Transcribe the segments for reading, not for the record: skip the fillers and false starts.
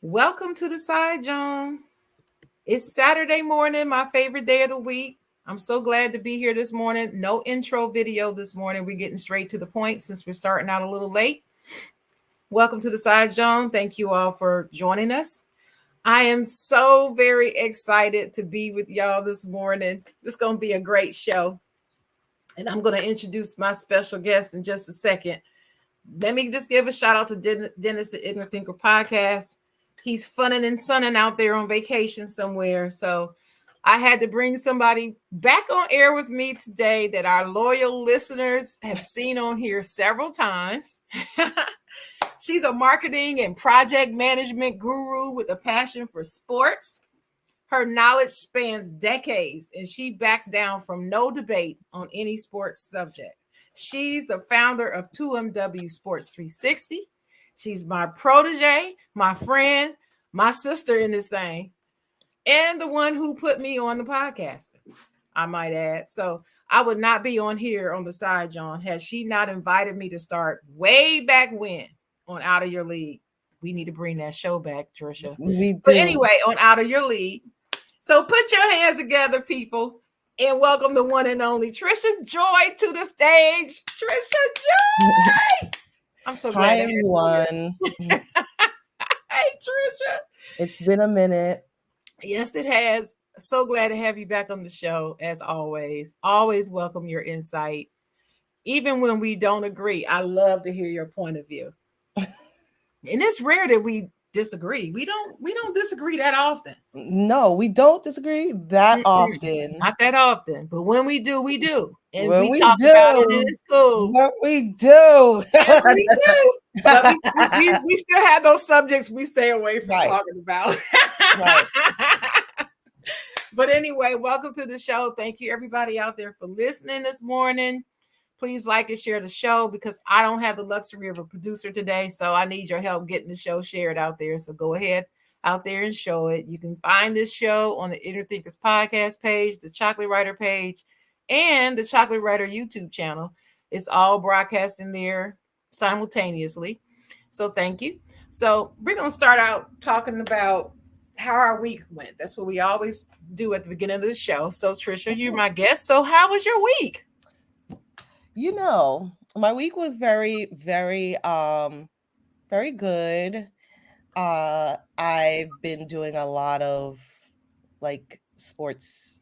Welcome to the Side, John. It's Saturday morning, my favorite day of the week. I'm so glad to be here this morning. No intro video this morning. We're getting straight to the point since we're starting out a little late. Welcome to the Side, John. Thank you all for joining us. I am so very excited to be with y'all this morning. It's going to be a great show. And I'm going to introduce my special guest in just a second. Let me just give a shout out to Dennis at Ignorant Thinker Podcast. He's funning and sunning out there on vacation somewhere. So I had to bring somebody back on air with me today that our loyal listeners have seen on here several times. She's a marketing and project management guru with a passion for sports. Her knowledge spans decades, and she backs down from no debate on any sports subject. She's the founder of 2MW Sports 360. She's my protege, my friend, my sister in this thing, and the one who put me on the podcasting, I might add. So I would not be on here on the Side, John, had she not invited me to start way back when on Out of Your League. We need to bring that show back, Tricia. We do. But anyway, on Out of Your League. So put your hands together, people, and welcome the one and only Tricia Joy to the stage. Tricia Joy! I'm so glad. Hi, everyone. Hey, Tricia. It's been a minute. Yes, it has. So glad to have you back on the show, as always. Always welcome your insight. Even when we don't agree, I love to hear your point of view. And it's rare that we disagree. We don't disagree that often. No, we don't disagree that often. Not that often, but when we do, we do. And when we talk about it, and it's cool. What we do. Yes, we do. But we still have those subjects we stay away from talking about. Right. But anyway, welcome to the show. Thank you, everybody out there, for listening this morning. Please like and share the show because I don't have the luxury of a producer today, so I need your help getting the show shared out there. So go ahead out there and show it. You can find this show on the Inner Thinkers podcast page, the Chocolate Writer page, and the Chocolate Writer YouTube channel. It's all broadcasting there simultaneously. So thank you. So we're going to start out talking about how our week went. That's what we always do at the beginning of the show. So Tricia, you're my guest. So how was your week? You know, my week was very, very, very good. I've been doing a lot of like sports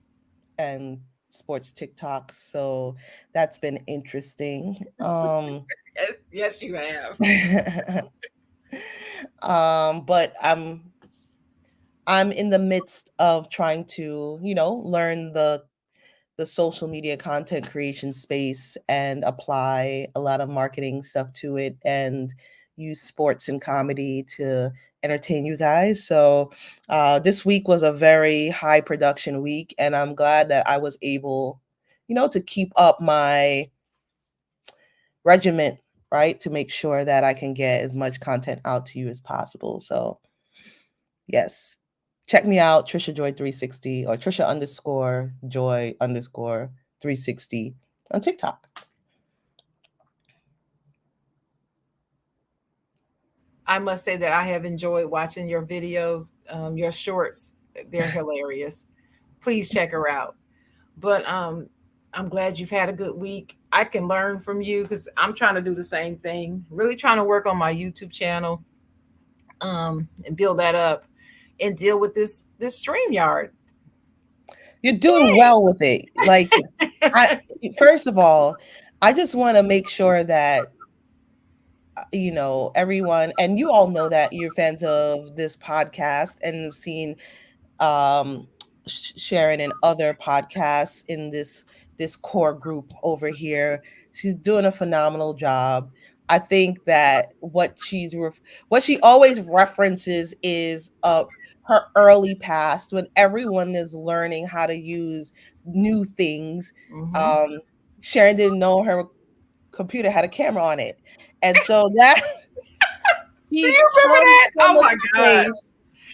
and sports TikToks, so that's been interesting. Yes, you have. But I'm in the midst of trying to, learn the social media content creation space and apply a lot of marketing stuff to it and use sports and comedy to entertain you guys. So this week was a very high production week, and I'm glad that I was able, to keep up my regiment, right? To make sure that I can get as much content out to you as possible. So yes. Check me out, Tricia Joy 360 or Tricia _Joy _ 360 on TikTok. I must say that I have enjoyed watching your videos, your shorts. They're hilarious. Please check her out. But I'm glad you've had a good week. I can learn from you because I'm trying to do the same thing. Really trying to work on my YouTube channel and build that up. And deal with this StreamYard. You're doing well with it. Like, first of all, I just want to make sure that, everyone, and you all know that you're fans of this podcast and have seen Sharon and other podcasts in this core group over here. She's doing a phenomenal job. I think that what she always references is her early past when everyone is learning how to use new things. Mm-hmm. Sharon didn't know her computer had a camera on it, and so that do you remember that? Oh my God!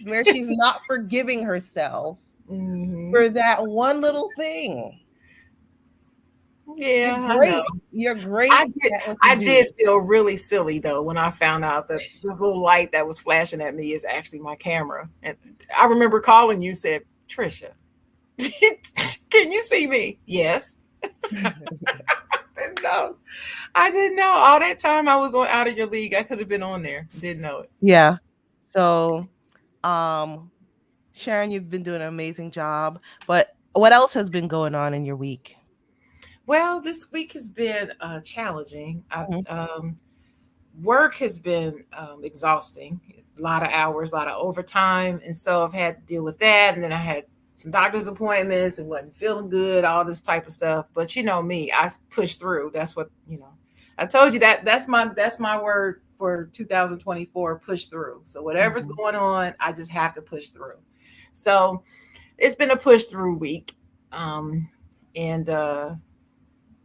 Where she's not forgiving herself for that one little thing. You're Yeah, I know. great. You're great I did. at what you I did do. feel really silly though when I found out that this little light that was flashing at me is actually my camera. And I remember calling you, said, "Tricia, can you see me?" Yes. Didn't know. I didn't know. All that time I was on out of your league. I could have been on there. Didn't know it. Yeah. So, um, Sharon, you've been doing an amazing job. But what else has been going on in your week? Well, this week has been challenging. Mhm. Work has been exhausting. It's a lot of hours, a lot of overtime, and so I've had to deal with that. And then I had some doctor's appointments and wasn't feeling good, all this type of stuff. But you know me, I push through. That's what you know. I told you that that's my word for 2024. Push through. So whatever's Mhm. going on, I just have to push through. So it's been a push through week, um, and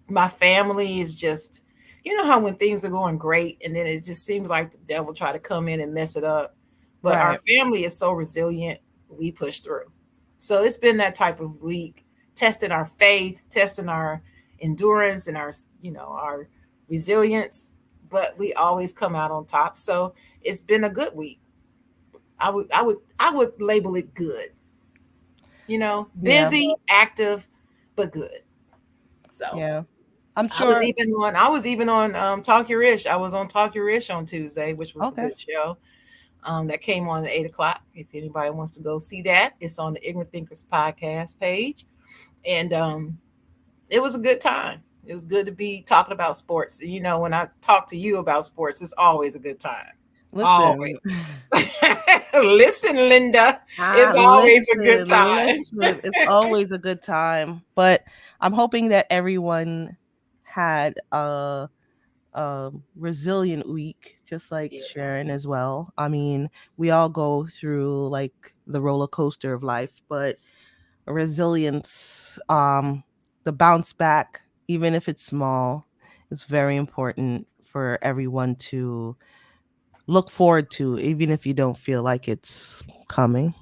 my family is just, you know how when things are going great and then it just seems like the devil try to come in and mess it up, but our Right. family is so resilient, we push through. So it's been that type of week, testing our faith, testing our endurance and our, our resilience, but we always come out on top. So it's been a good week. I would label it good, Yeah. busy, active, but good. So Yeah. I'm I was sure. even on I was even on Talk Your Ish. I was on Talk Your Ish on Tuesday, which was a Okay. good show. That came on at 8 o'clock. If anybody wants to go see that, it's on the Ignorant Thinkers podcast page. And it was a good time. It was good to be talking about sports. You know, when I talk to you about sports, it's always a good time. Always. Listen. Listen, Linda, it's always a good Listen, time. listen. It's always a good time. But I'm hoping that everyone had a resilient week, just like Yeah. Sharon as well. I mean, we all go through like the roller coaster of life, but resilience, the bounce back, even if it's small, is very important for everyone to look forward to, even if you don't feel like it's coming,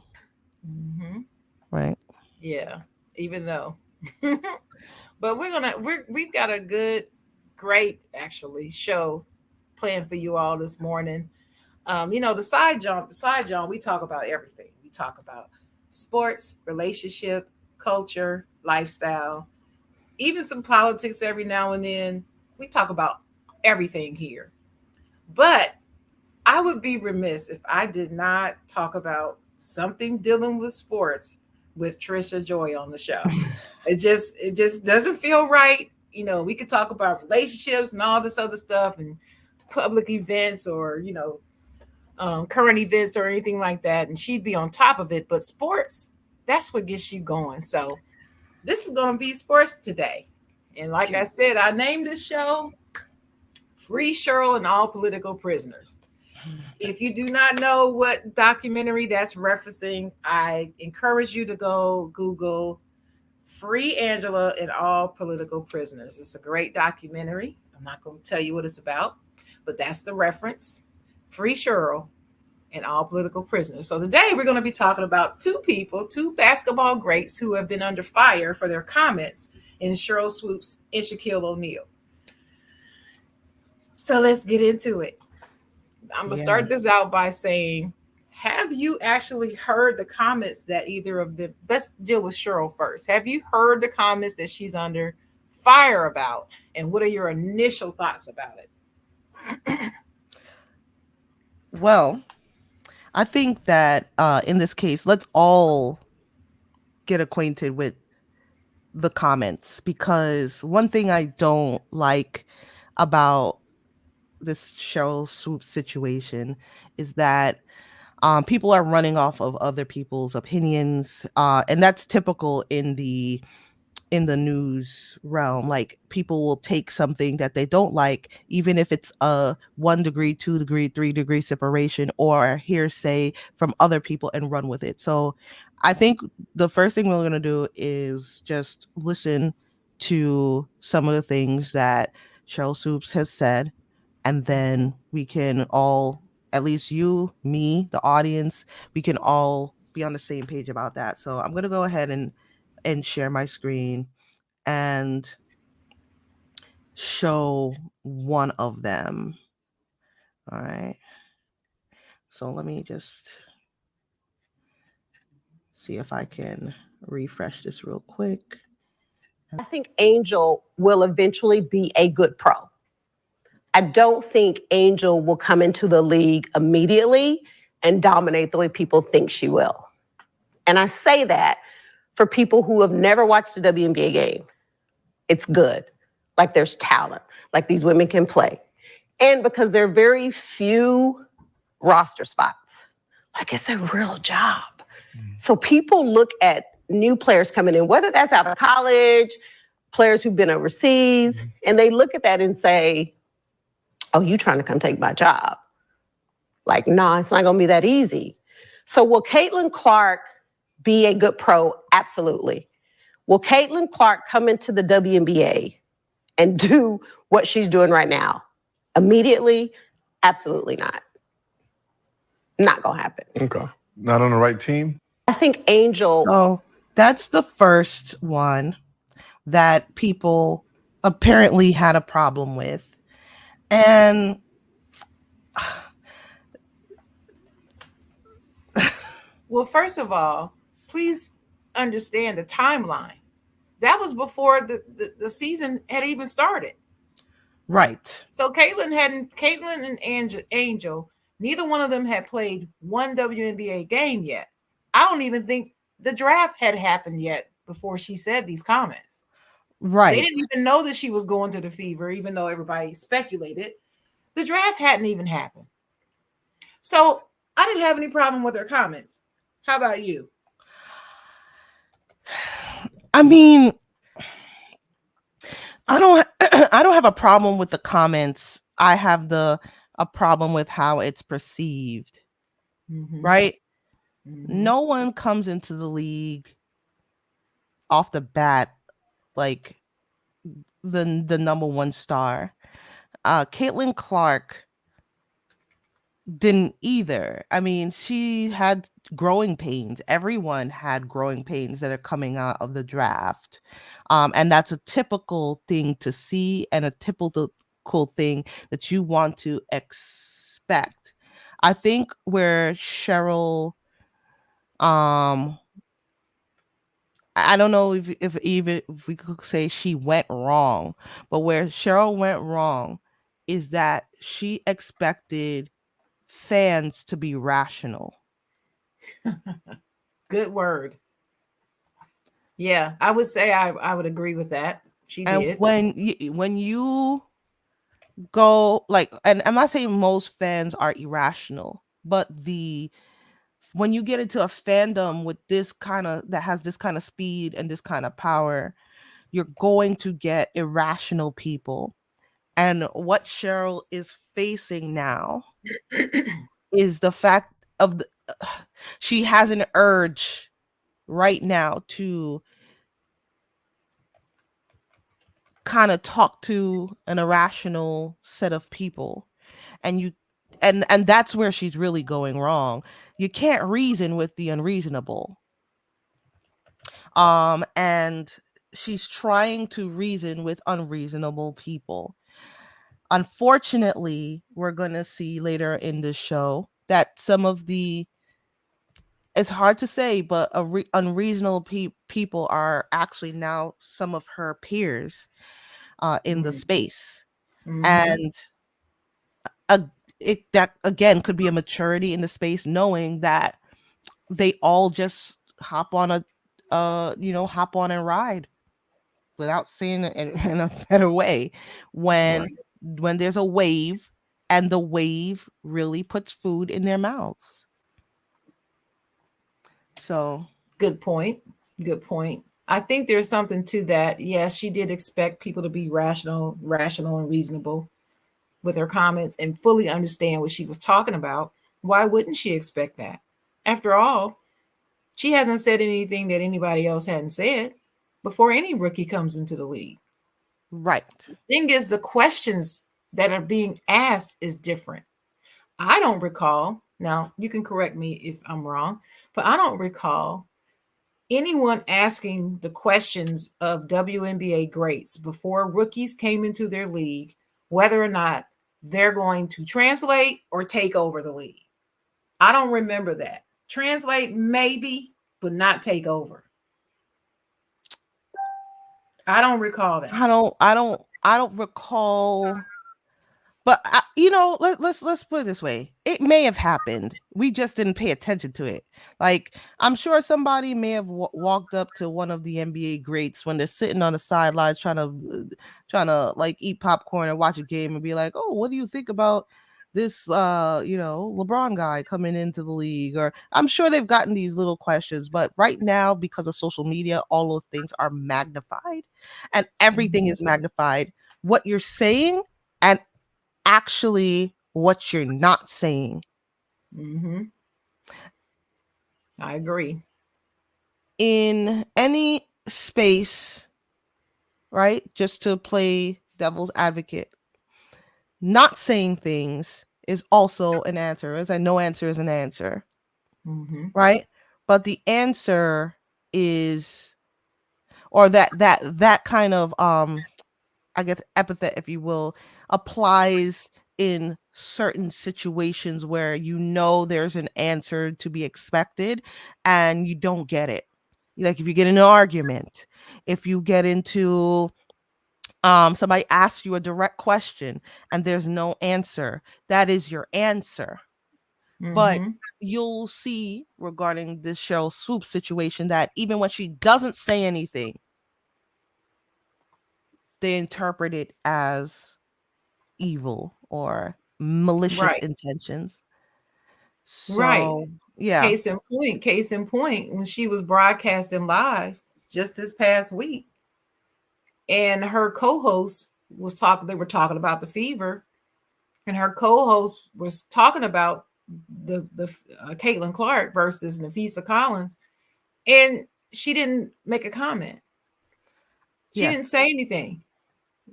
Hmm. right? Yeah. Even though. But we've got a good, great actually show planned for you all this morning. The side John, we talk about everything. We talk about sports, relationship, culture, lifestyle, even some politics every now and then. We talk about everything here. But I would be remiss if I did not talk about something dealing with sports with Tricia Joy on the show. It just doesn't feel right. We could talk about relationships and all this other stuff and public events or current events or anything like that, and she'd be on top of it. But sports, that's what gets you going. So this is going to be sports today, and like I said, I named this show "Free Cheryl and All Political Prisoners." If you do not know what documentary that's referencing, I encourage you to go Google Free Angela and All Political Prisoners. It's a great documentary. I'm not going to tell you what it's about, but that's the reference. Free Cheryl and All Political Prisoners. So today we're going to be talking about two people, two basketball greats who have been under fire for their comments in Sheryl Swoopes and Shaquille O'Neal. So let's get into it. I'm gonna Yeah. start this out by saying, have you actually heard the comments that either of them? Let's deal with Cheryl first. Have you heard the comments that she's under fire about, and what are your initial thoughts about it? Well, I think that in this case, let's all get acquainted with the comments, because one thing I don't like about this Cheryl Swoop situation is that people are running off of other people's opinions, and that's typical in the news realm. Like, people will take something that they don't like, even if it's a 1 degree, 2 degree, 3 degree separation or hearsay from other people, and run with it. So I think the first thing we're going to do is just listen to some of the things that Cheryl Soups has said, and then we can all, at least you, me, the audience, we can all be on the same page about that. So I'm going to go ahead and share my screen, and show one of them. All right. So let me just see if I can refresh this real quick. I think Angel will eventually be a good pro. I don't think Angel will come into the league immediately and dominate the way people think she will. And I say that for people who have never watched a WNBA game. It's good. Like there's talent. Like these women can play. And because there are very few roster spots. Like it's a real job. So people look at new players coming in, whether that's out of college, players who've been overseas, and they look at that and say, oh, you trying to come take my job. Like, nah, it's not going to be that easy. So will Caitlin Clark be a good pro? Absolutely. Will Caitlin Clark come into the WNBA and do what she's doing right now? Immediately? Absolutely not. Not going to happen. Okay. Not on the right team? I think Angel... So that's the first one that people apparently had a problem with. And well, first of all, please understand the timeline. That was before the season had even started. Right. So Caitlin and Angel, neither one of them had played one WNBA game yet. I don't even think the draft had happened yet before she said these comments. Right. They didn't even know that she was going to the Fever, even though everybody speculated. The draft hadn't even happened. So I didn't have any problem with her comments. How about you? I mean, I don't have a problem with the comments. I have a problem with how it's perceived. Mm-hmm. Right? Mm-hmm. No one comes into the league off the bat like the number one star. Caitlin Clark didn't either. I mean, she had growing pains. Everyone had growing pains that are coming out of the draft. And that's a typical thing to see and a typical thing that you want to expect. I think where Sheryl, I don't know if we could say she went wrong, but where Sheryl went wrong is that she expected fans to be rational. Good word. Yeah, I would say I would agree with that. She did. When you go like, and I'm not saying most fans are irrational, but when you get into a fandom with that has this kind of speed and this kind of power, you're going to get irrational people. And what Sheryl is facing now is the fact of she has an urge right now to kind of talk to an irrational set of people, and that's where she's really going wrong. You can't reason with the unreasonable. And she's trying to reason with unreasonable people. Unfortunately, we're going to see later in this show that some of it's hard to say, but unreasonable people are actually now some of her peers in the space. Mm-hmm. And that again could be a maturity in the space, knowing that they all just hop on and ride without saying it in a better way when there's a wave, and the wave really puts food in their mouths. So good point. I think there's something to that. Yes, she did expect people to be rational and reasonable with her comments and fully understand what she was talking about. Why wouldn't she expect that? After all, she hasn't said anything that anybody else hadn't said before any rookie comes into the league. Right. The thing is, the questions that are being asked is different. I don't recall, now you can correct me if I'm wrong, but I don't recall anyone asking the questions of WNBA greats before rookies came into their league, whether or not they're going to translate or take over the league. I don't remember that. Translate maybe, but not take over. I don't recall that. I don't recall. But let's put it this way: it may have happened. We just didn't pay attention to it. Like, I'm sure somebody may have walked up to one of the NBA greats when they're sitting on the sidelines trying to like eat popcorn and watch a game and be like, "Oh, what do you think about this LeBron guy coming into the league?" Or I'm sure they've gotten these little questions, but right now, because of social media, all those things are magnified, and everything is magnified. What you're saying and actually what you're not saying. Mm-hmm. I agree. In any space, right? Just to play devil's advocate, not saying things is also an answer. As I know, answer is an answer, right? But the answer is, or that kind of I guess epithet, if you will, applies in certain situations where there's an answer to be expected and you don't get it. Like if you get in an argument, if you get into somebody asks you a direct question and there's no answer, that is your answer. But you'll see regarding this Sheryl Swoopes situation that even when she doesn't say anything, they interpret it as evil or malicious intentions. So, yeah. Case in point, when she was broadcasting live just this past week, and her co-host they were talking about the fever, and her co-host was talking about the Caitlin Clark versus Nafisa Collins, and she didn't make a comment. She didn't say anything.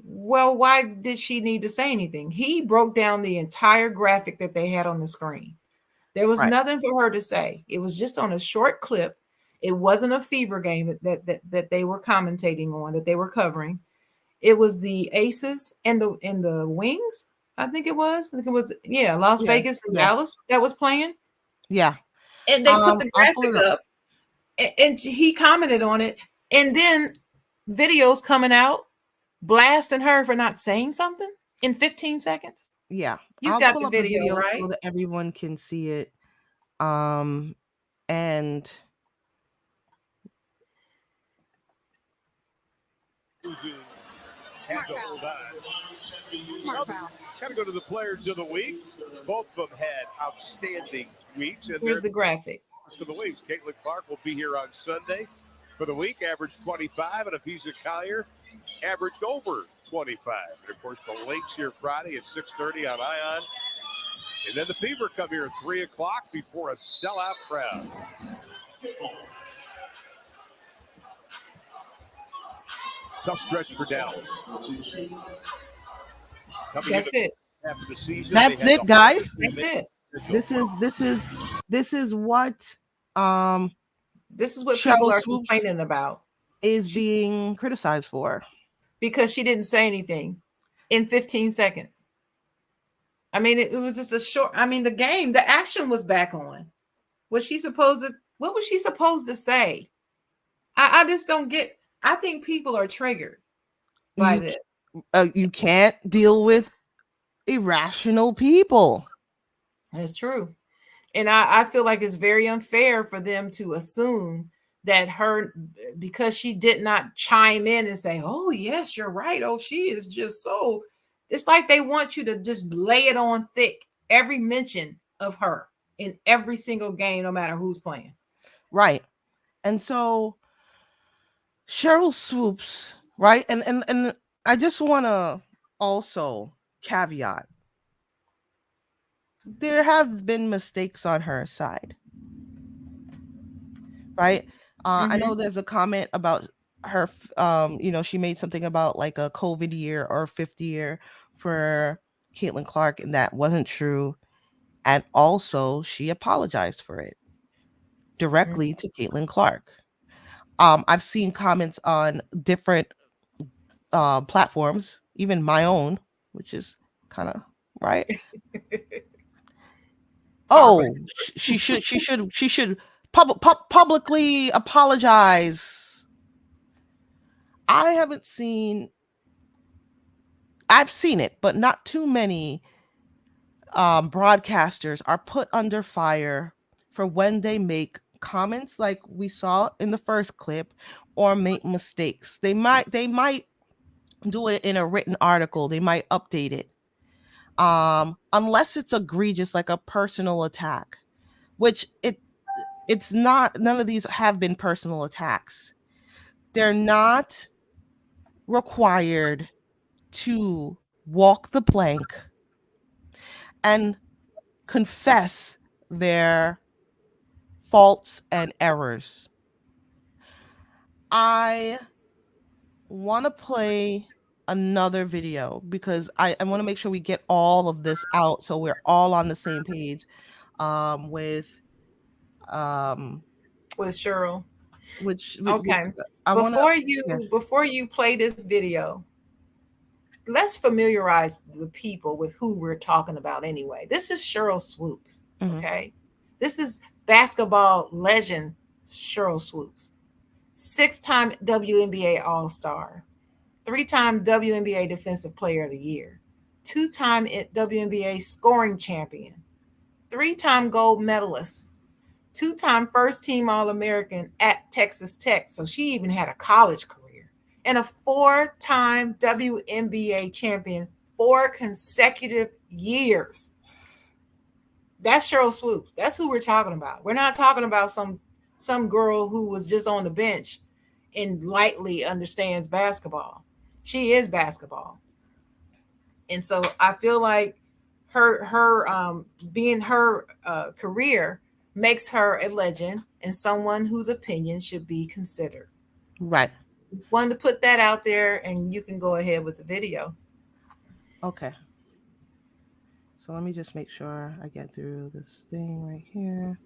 Well, why did she need to say anything? He broke down the entire graphic that they had on the screen. There was nothing for her to say. It was just on a short clip. It wasn't a fever game that they were commentating on, that they were covering. It was the Aces and the Wings. I think it was Las Vegas and Dallas that was playing. Yeah. And they put the graphic up, and he commented on it, and then videos coming out blasting her for not saying something in 15 seconds. Yeah. You got the video, right? So that everyone can see it. And Got to go to the players of the week. Both of them had outstanding weeks. And here's the graphic. For the weeks, Caitlin Clark will be here on Sunday. For the week, averaged 25, and Afisa Collier averaged over 25. And, of course, the Lynx here Friday at 6:30 on ION. And then the Fever come here at 3 o'clock before a sellout crowd. Tough stretch for Dallas. That's it. That's it, guys. That's it. This is what people are complaining about. Is being criticized for. Because she didn't say anything in 15 seconds. I mean, it was just a short, the action was back on. What was she supposed to say? I just don't get, I think people are triggered by this. You can't deal with irrational people. That's true. And I feel like it's very unfair for them to assume that because she did not chime in and say, "Oh, yes, you're right. Oh, she is just so," it's like they want you to just lay it on thick, every mention of her in every single game, no matter who's playing. Right. And so Sheryl Swoopes, right? And I just want to also caveat, there have been mistakes on her side, right? I know there's a comment about her, she made something about like a COVID year or 50 year for Caitlin Clark, and that wasn't true. And also she apologized for it directly to Caitlin Clark. I've seen comments on different platforms, even my own, which is kind of right. Oh, she should publicly apologize. I've seen it, but not too many broadcasters are put under fire for when they make comments like we saw in the first clip or make mistakes. They might do it in a written article. They might update it. Unless it's egregious, like a personal attack, which it's not. None of these have been personal attacks. They're not required to walk the plank and confess their faults and errors. I want to play another video because I want to make sure we get all of this out so we're all on the same page with Sheryl. Okay. Before you play this video, let's familiarize the people with who we're talking about anyway. This is Sheryl Swoopes. Okay. This is basketball legend Sheryl Swoopes. 6-time WNBA All-Star, 3-time WNBA Defensive Player of the Year, 2-time WNBA scoring champion, 3-time gold medalist, 2-time first-team All-American at Texas Tech. So she even had a college career, and a 4-time WNBA champion 4 consecutive years. That's Sheryl Swoopes. That's who we're talking about. We're not talking about some girl who was just on the bench and lightly understands basketball. She is basketball. And so I feel like her being her career makes her a legend and someone whose opinion should be considered. Right. Just wanted to put that out there, and you can go ahead with the video. Okay. So let me just make sure I get through this thing right here.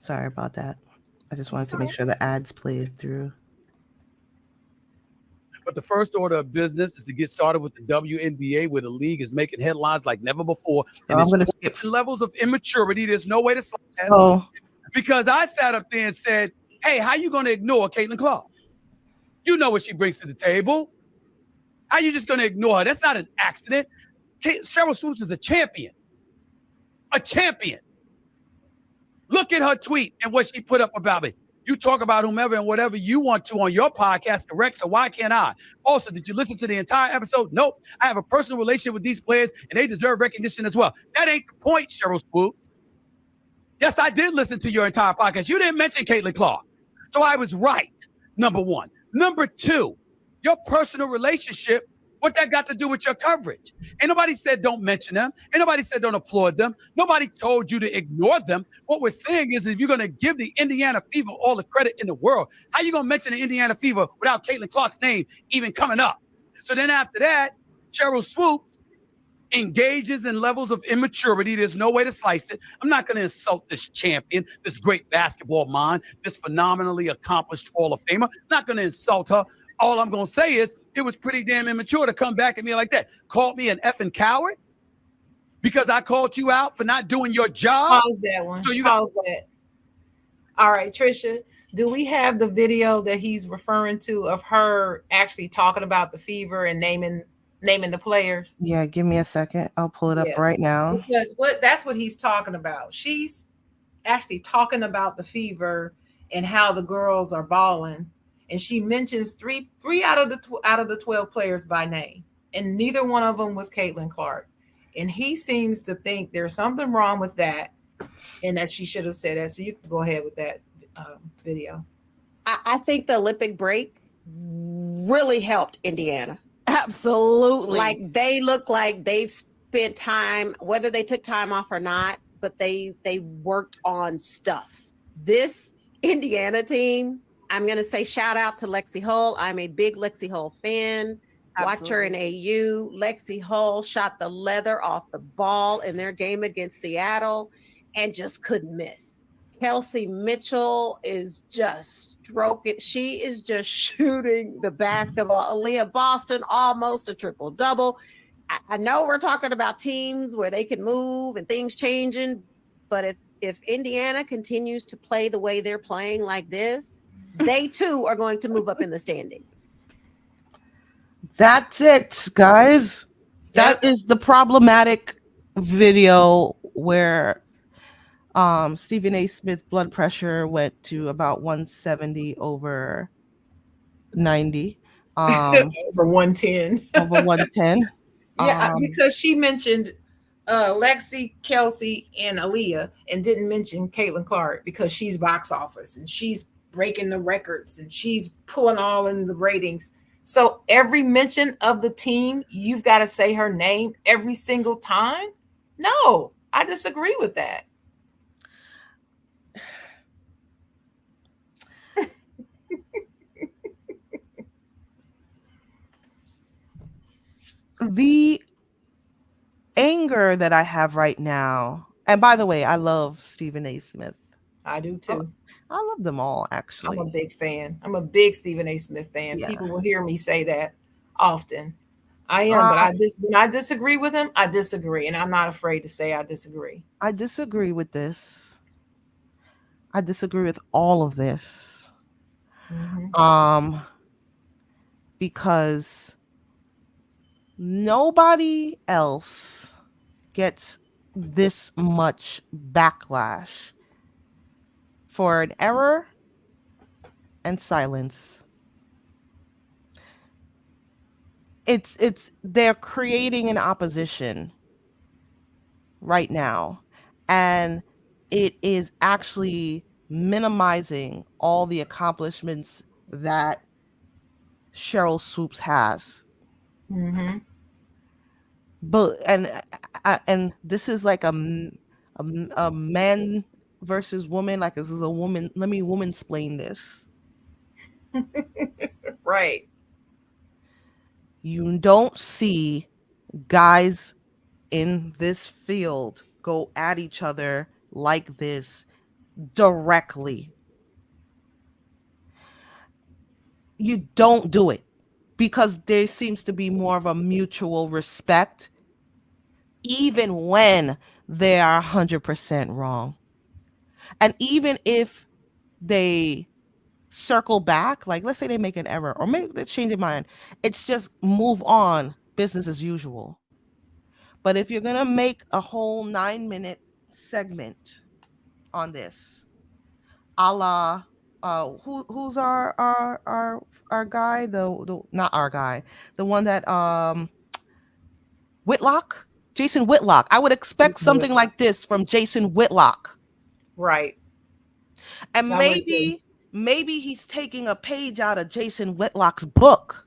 Sorry about that. I just wanted to make sure the ads played through. But the first order of business is to get started with the WNBA, where the league is making headlines like never before. So I'm going to skip levels of immaturity. There's no way to slice that. Oh. Because I sat up there and said, hey, how you going to ignore Caitlin Clark? You know what she brings to the table. How you just going to ignore her? That's not an accident. Sheryl Swoopes is a champion. A champion. Look at her tweet and what she put up about me. You talk about whomever and whatever you want to on your podcast, correct? So why can't I? Also, did you listen to the entire episode? Nope. I have a personal relationship with these players, and they deserve recognition as well. That ain't the point, Sheryl Swoopes. Yes, I did listen to your entire podcast. You didn't mention Caitlin Clark. So I was right, number one. Number two, your personal relationship, what that got to do with your coverage? Ain't nobody said don't mention them. Ain't nobody said don't applaud them. Nobody told you to ignore them. What we're saying is if you're going to give the Indiana Fever all the credit in the world, how you going to mention the Indiana Fever without Caitlin Clark's name even coming up? So then after that, Sheryl Swoopes engages in levels of immaturity. There's no way to slice it. I'm not going to insult this champion, this great basketball mind, this phenomenally accomplished Hall of Famer. I'm not going to insult her. All I'm going to say is it was pretty damn immature to come back at me like that. Called me an effing coward because I called you out for not doing your job. Pause that one. So Pause that. All right, Tricia, do we have the video that he's referring to of her actually talking about the Fever and naming the players? Yeah, give me a second. I'll pull it up right now. Because that's what he's talking about. She's actually talking about the Fever and how the girls are balling. And she mentions three out of the 12 players by name, and neither one of them was Caitlin Clark. And he seems to think there's something wrong with that, and that she should have said that. So you can go ahead with that video. I think the Olympic break really helped Indiana. Absolutely. Like they look like they've spent time, whether they took time off or not, but they worked on stuff. This Indiana team, I'm going to say shout out to Lexi Hull. I'm a big Lexi Hull fan. Watch her in AU. Lexi Hull shot the leather off the ball in their game against Seattle and just couldn't miss. Kelsey Mitchell is just stroking. She is just shooting the basketball. Aaliyah Boston, almost a triple double. I know we're talking about teams where they can move and things changing, but if Indiana continues to play the way they're playing like this, they too are going to move up in the standings. That's it, guys. Yep. That is the problematic video where Stephen A. Smith blood pressure went to about 170 over 90. Over 110. Over 110. Yeah, because she mentioned Lexi, Kelsey, and Aaliyah, and didn't mention Caitlin Clark because she's box office and she's breaking the records and she's pulling all in the ratings. So every mention of the team, you've got to say her name every single time. No, I disagree with that. The anger that I have right now, and by the way, I love Stephen A. Smith. I do too. I love them all, actually. I'm a big fan. I'm a big Stephen A. Smith fan. Yeah. People will hear me say that often. I am, but when I disagree with him, I disagree, and I'm not afraid to say I disagree. I disagree with this. I disagree with all of this. Mm-hmm. Because nobody else gets this much backlash for an error and silence. They're creating an opposition right now, and it is actually minimizing all the accomplishments that Sheryl Swoopes has. Mm-hmm. But and this is like a man versus woman. Like, this is a woman. Let me woman-splain this. Right. You don't see guys in this field go at each other like this directly. You don't do it because there seems to be more of a mutual respect, even when they are 100% wrong. And even if they circle back, like let's say they make an error or maybe they change their mind, it's just move on, business as usual. But if you're gonna make a whole 9-minute segment on this, a la who's our guy, the not our guy, the one that Whitlock, Jason Whitlock. I would expect something like this from Jason Whitlock. Right. And maybe he's taking a page out of Jason Whitlock's book,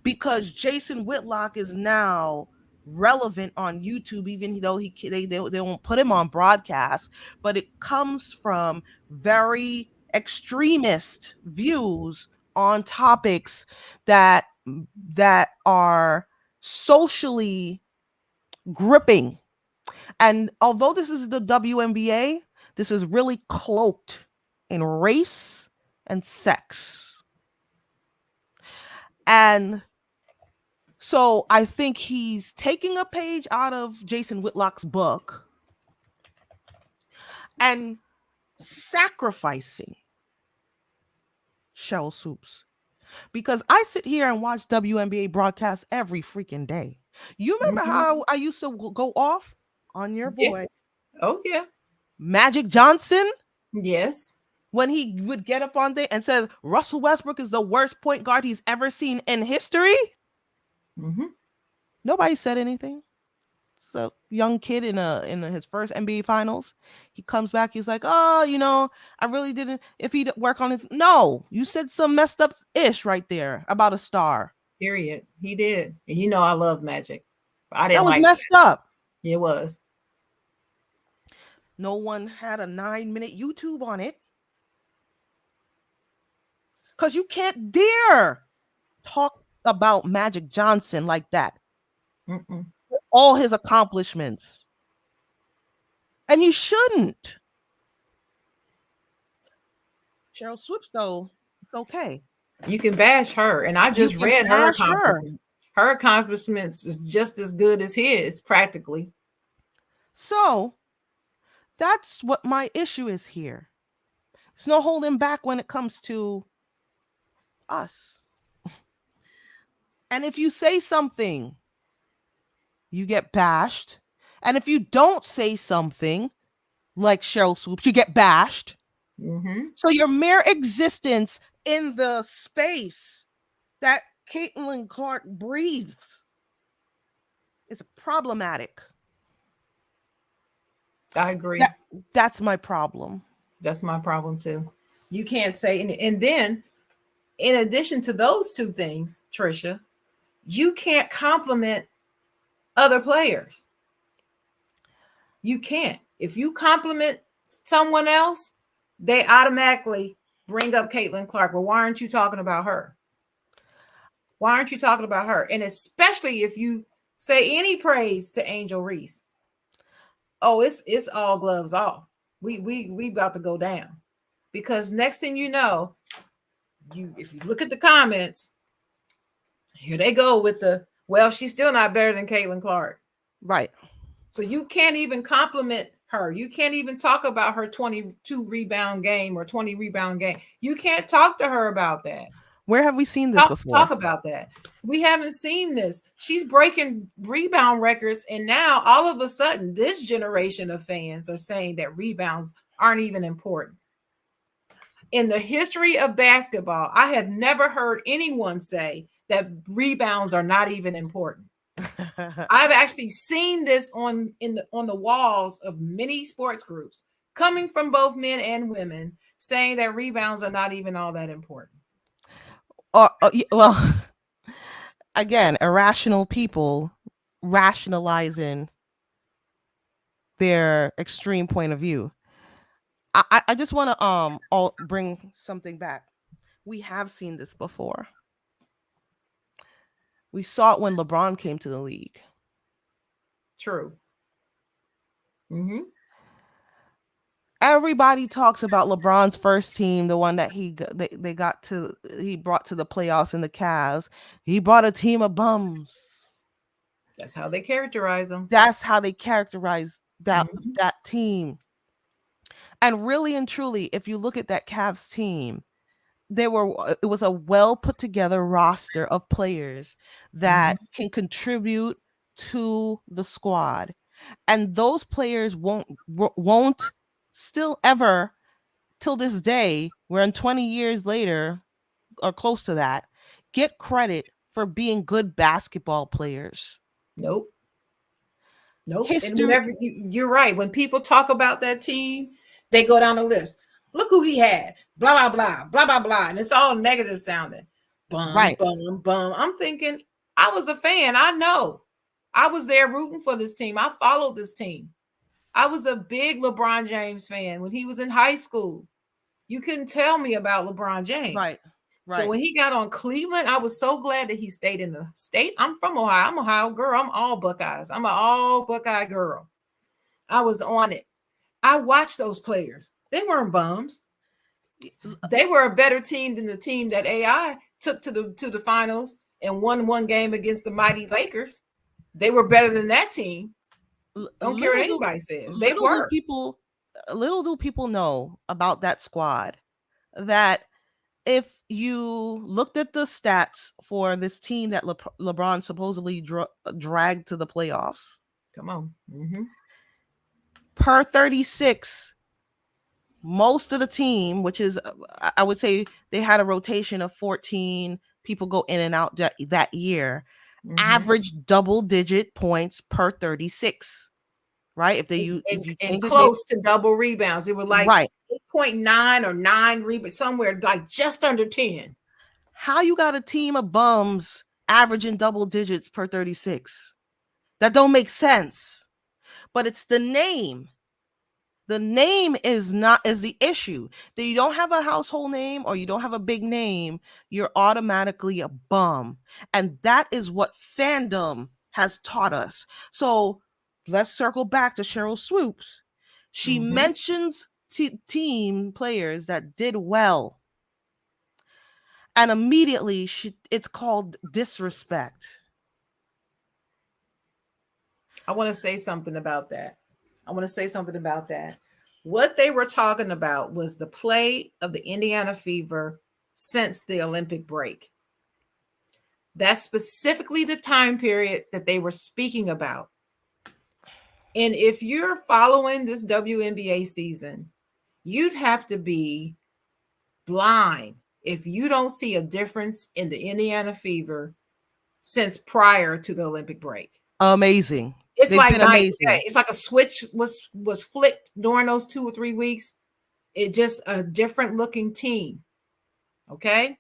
because Jason Whitlock is now relevant on YouTube, even though they won't put him on broadcast, but it comes from very extremist views on topics that are socially gripping. And although this is the WNBA, this is really cloaked in race and sex. And so I think he's taking a page out of Jason Whitlock's book and sacrificing Sheryl Swoopes. Because I sit here and watch WNBA broadcasts every freaking day. You remember how I used to go off on your boy? Yes. Oh, yeah. Magic Johnson? Yes. When he would get up on there and said Russell Westbrook is the worst point guard he's ever seen in history. Mm-hmm. Nobody said anything. So young kid in his first NBA finals, he comes back. He's like, oh, I really didn't. If he'd work on his, no, you said some messed up ish right there about a star. Period. He did, and I love Magic. I didn't. That was like messed that. up. It was. No one had a 9-minute YouTube on it, because you can't dare talk about Magic Johnson like that. Mm-mm. All his accomplishments. And you shouldn't. Sheryl Swoopes, though, it's okay. You can bash her, and I just read her accomplishments. Her accomplishments is just as good as his, practically. So that's what my issue is here. There's no holding back when it comes to us. And if you say something, you get bashed. And if you don't say something like Sheryl Swoopes, you get bashed. Mm-hmm. So your mere existence in the space that Caitlin Clark breathes is problematic. I agree. That's my problem. That's my problem too. You can't say, and then in addition to those two things, Tricia, you can't compliment other players. You can't. If you compliment someone else, they automatically bring up Caitlin Clark. Well, why aren't you talking about her? Why aren't you talking about her? And especially if you say any praise to Angel Reese. Oh, it's all gloves off. We about to go down. Because next thing you know, if you look at the comments, here they go with the, well, she's still not better than Caitlin Clark. Right. So you can't even compliment her. You can't even talk about her 22 rebound game or 20 rebound game. You can't talk to her about that. Where have we seen this before? Talk about that. We haven't seen this. She's breaking rebound records. And now all of a sudden, this generation of fans are saying that rebounds aren't even important. In the history of basketball, I have never heard anyone say that rebounds are not even important. I've actually seen this on the walls of many sports groups coming from both men and women saying that rebounds are not even all that important. Well, again, irrational people rationalizing their extreme point of view. I just want to bring something back. We have seen this before. We saw it when LeBron came to the league. True. Mm-hmm. Everybody talks about LeBron's first team, the one that he brought to the playoffs in the Cavs. He brought a team of bums. That's how they characterize them. That's how they characterize that team. And really and truly, if you look at that Cavs team, it was a well put together roster of players that can contribute to the squad. And those players won't still ever, till this day, we're in 20 years later or close to that, get credit for being good basketball players. Nope. And whenever you're right. When people talk about that team, they go down the list. Look who he had. Blah, blah, blah, blah, blah, blah. And it's all negative sounding. Bum, bum, bum. I'm thinking, I was a fan. I know. I was there rooting for this team. I followed this team. I was a big LeBron James fan when he was in high school. You couldn't tell me about LeBron James. Right. So when he got on Cleveland, I was so glad that he stayed in the state. I'm from Ohio. I'm an Ohio girl. I'm all Buckeyes. I'm an all Buckeye girl. I was on it. I watched those players. They weren't bums. They were a better team than the team that AI took to the finals and won one game against the mighty Lakers. They were better than that team. Don't care what anybody says. They were. Little do people know about that squad that if you looked at the stats for this team that LeBron supposedly dragged to the playoffs. Come on. Per 36, most of the team, which is, I would say they had a rotation of 14 people go in and out that year, averaged double-digit points per 36. Right? If you close to double rebounds, it was like 8.9 or 9 rebounds, somewhere like just under 10. How you got a team of bums averaging double digits per 36? That don't make sense. But it's the name. The name is the issue. That you don't have a household name or you don't have a big name, you're automatically a bum. And that is what fandom has taught us. So let's circle back to Sheryl Swoopes. She mentions team players that did well. And immediately it's called disrespect. I want to say something about that. What they were talking about was the play of the Indiana Fever since the Olympic break. That's specifically the time period that they were speaking about. And if you're following this WNBA season, you'd have to be blind if you don't see a difference in the Indiana Fever since prior to the Olympic break. Amazing. It's They've like been amazing. it's like a switch was flipped during those 2 or 3 weeks. It just a different looking team. Okay?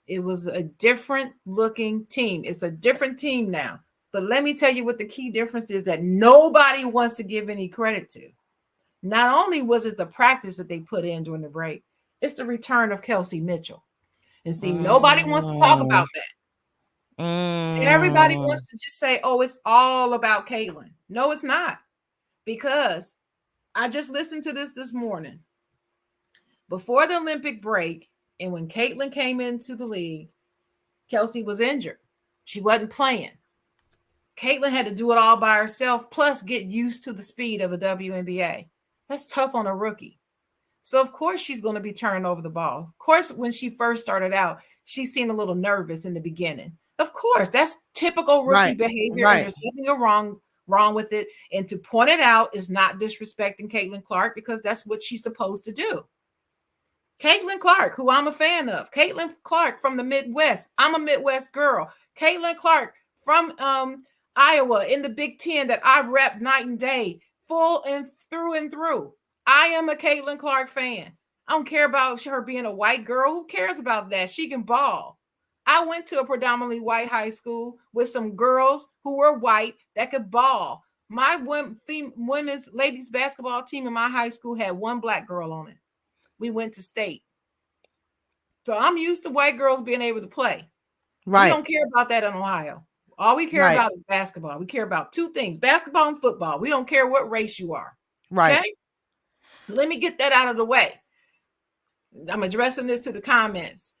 It was a different looking team. It's a different team now. But let me tell you what the key difference is that nobody wants to give any credit to. Not only was it the practice that they put in during the break, it's the return of Kelsey Mitchell. And see, nobody wants to talk about that. And everybody wants to just say, oh, it's all about Caitlin. No, it's not. Because I just listened to this morning. Before the Olympic break, and when Caitlin came into the league, Kelsey was injured. She wasn't playing. Caitlin had to do it all by herself, plus get used to the speed of the WNBA. That's tough on a rookie. So, of course, she's going to be turning over the ball. Of course, when she first started out, she seemed a little nervous in the beginning. Of course, that's typical rookie behavior, and there's nothing wrong with it. And to point it out is not disrespecting Caitlin Clark, because that's what she's supposed to do. Caitlin Clark, who I'm a fan of. Caitlin Clark from the Midwest. I'm a Midwest girl. Caitlin Clark from Iowa in the Big Ten that I rep night and day, full and through. I am a Caitlin Clark fan. I don't care about her being a white girl. Who cares about that? She can ball. I went to a predominantly white high school with some girls who were white that could ball. My women's ladies basketball team in my high school had one black girl on it. We went to state. So I'm used to white girls being able to play. Right. We don't care about that in Ohio. All we care about is basketball. We care about two things, basketball and football. We don't care what race you are. Right. Okay? So let me get that out of the way. I'm addressing this to the comments.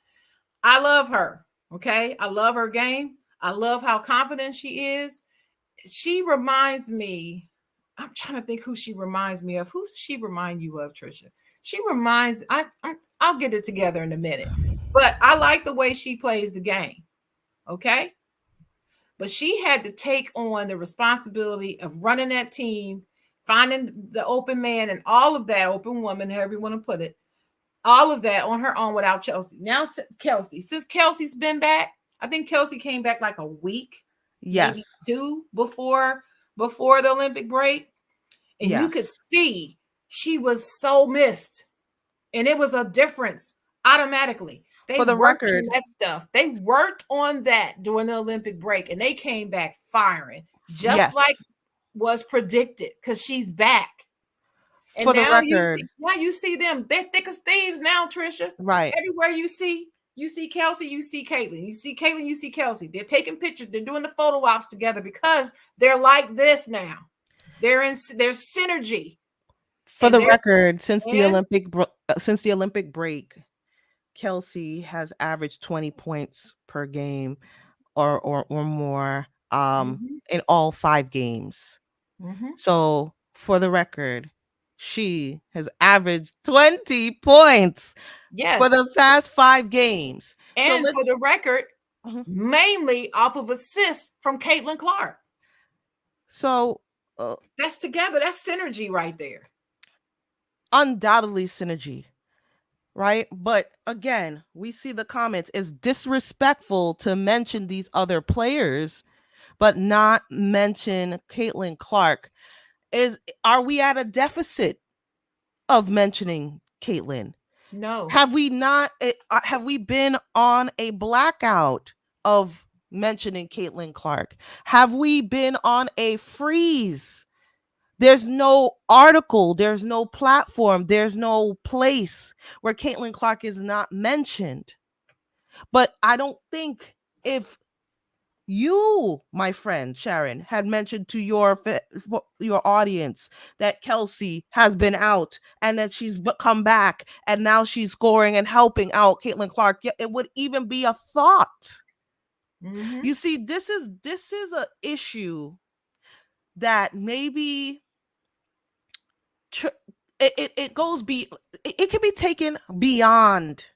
I love her. Okay. I love her game. I love how confident she is. She reminds me, I'm trying to think who she reminds me of. Who does she remind you of, Tricia? She reminds, I'll get it together in a minute. But I like the way she plays the game. Okay. But she had to take on the responsibility of running that team, finding the open man and all of that, open woman, however you want to put it, all of that on her own without Chelsea. Now, since Kelsey's been back, I think Kelsey came back like a week, maybe 2 before the Olympic break. And you could see she was so missed. And it was a difference automatically. They worked on that stuff. They worked on that during the Olympic break, and they came back firing, just like was predicted, because she's back. And now you see them. They're thick as thieves now, Tricia. Right. Everywhere you see Kelsey, you see Caitlin. You see Caitlin, you see Kelsey. They're taking pictures. They're doing the photo ops together because they're like this now. There's synergy. For the record, since the Olympic break, Kelsey has averaged 20 points per game or more in all 5 games. So for the record, she has averaged 20 points for the past 5 games. And so for the record, mainly off of assists from Caitlin Clark. So that's together. That's synergy right there. Undoubtedly synergy. Right. But again, we see the comments. It's disrespectful to mention these other players, but not mention Caitlin Clark. Are we at a deficit of mentioning Caitlin? No. Have we been on a blackout of mentioning Caitlin Clark? Have we been on a freeze There's no article, there's no platform, there's no place where Caitlin Clark is not mentioned. But I don't think if you, my friend Sharon, had mentioned to your audience that Kelsey has been out and that she's come back and now she's scoring and helping out Caitlin Clark, it would even be a thought. Mm-hmm. You see, this is an issue that maybe it goes it can be taken beyond